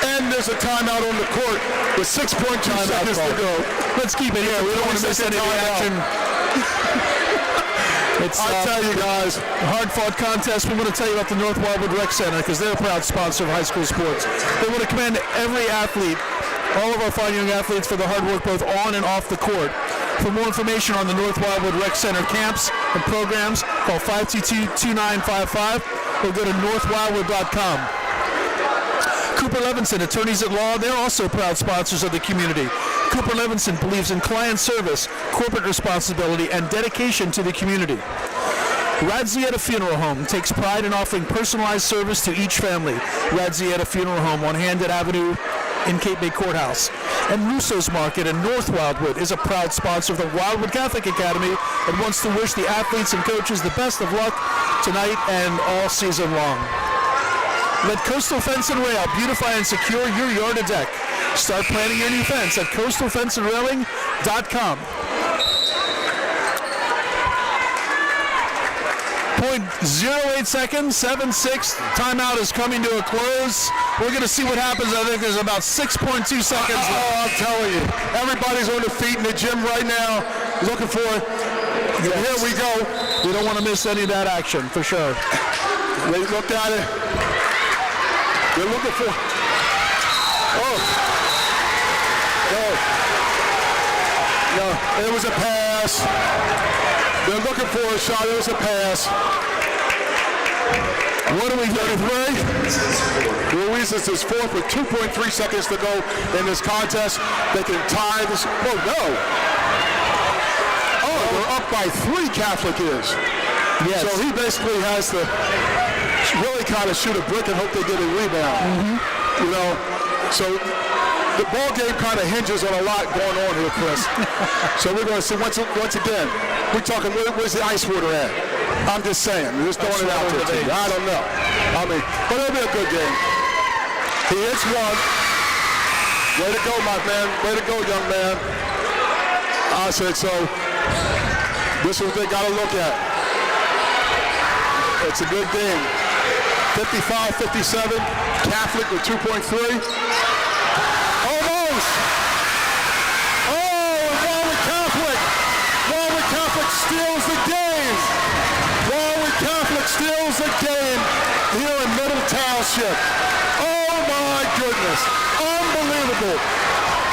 And there's a timeout on the court with 6.2 seconds to go. Let's keep it here. We don't want to miss any of the action. It's I tell you guys, a hard-fought contest. We want to tell you about the North Wildwood Rec Center because they're a proud sponsor of high school sports. They want to commend every athlete, all of our fine young athletes, for the hard work both on and off the court. For more information on the North Wildwood Rec Center camps and programs, call 522-2955 or go to northwildwood.com. Cooper Levinson, attorneys at law, they're also proud sponsors of the community. Cooper Levinson believes in client service, corporate responsibility, and dedication to the community. Radzieta Funeral Home takes pride in offering personalized service to each family. Radzieta Funeral Home on Handed Avenue in Cape May Courthouse. And Russo's Market in North Wildwood is a proud sponsor of the Wildwood Catholic Academy and wants to wish the athletes and coaches the best of luck tonight and all season long. Let Coastal Fence and Rail beautify and secure your yard or deck. Start planning your new fence at coastalfenceandrailing.com. 0.08 seconds, 7-6. Timeout is coming to a close. We're going to see what happens. I think there's about 6.2 seconds left. Oh, I'm telling you, everybody's on the feet in the gym right now, looking for it. Yes. Here we go. You don't want to miss any of that action, for sure. They looked at it. They're looking for. Oh. No, it was a pass. They're looking for a shot. It was a pass. What are we, 33? Ruiz is his fourth with 2.3 seconds to go in this contest. They can tie this. Oh, no. Oh, we're up by 3, Catholic is. Yes. So he basically has to really kind of shoot a brick and hope they get a rebound. You know, so the ball game kind of hinges on a lot going on here, Chris. So we're going to see once again. We're talking. Where's the ice water at? I'm just saying. We're just throwing it out there. To you. I don't know. I mean, but it'll be a good game. He hits one. Way to go, my man. Way to go, young man. I said so. This is what they got to look at. It's a good game. 55-57. Catholic with 2.3. Almost. Oh, Warwick Catholic. Warwick Catholic steals the game. Warwick Catholic steals the game here in Middle Township. Oh my goodness. Unbelievable.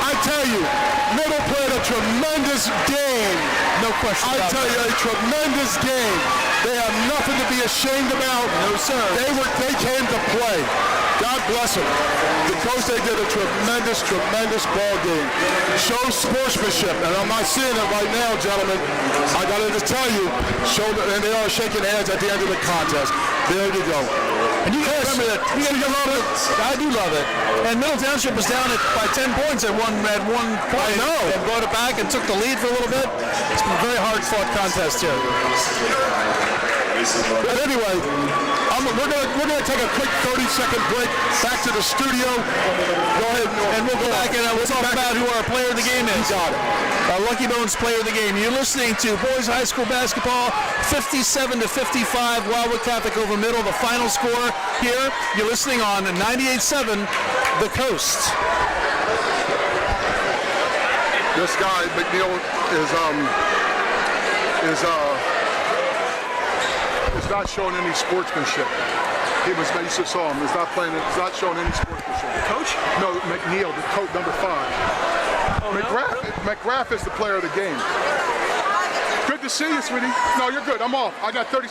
I tell you, Middle played a tremendous game. No question I about tell that. you, a tremendous game. They have nothing to be ashamed about. No, sir. They came to play. God bless them. The coach, they did a tremendous ball game. Shows sportsmanship, and I'm not seeing it right now, gentlemen. I got to tell you, and they are shaking hands at the end of the contest. There you go. And you guys remember that. You love it. I do love it. And Middle Township was down by 10 points at one point. I know. And brought it back and took the lead for a little bit. It's been a very hard-fought contest here. But anyway, we're gonna take a quick 30-second break. Back to the studio. Go ahead, And we'll go back and we'll talk about who our player of the game is. You got it. Our Lucky Bones player of the game. You're listening to Boys High School Basketball, 57-55, Wildwood Catholic over Middle. The final score here. You're listening on 98.7, The Coast. This guy McNeil is not showing any sportsmanship. You should saw him. He's not playing. He's not showing any sportsmanship. Coach? No, McNeil, the coach, number 5. McGrath is the player of the game. Good to see you, sweetie. No, you're good. I'm off. I got 30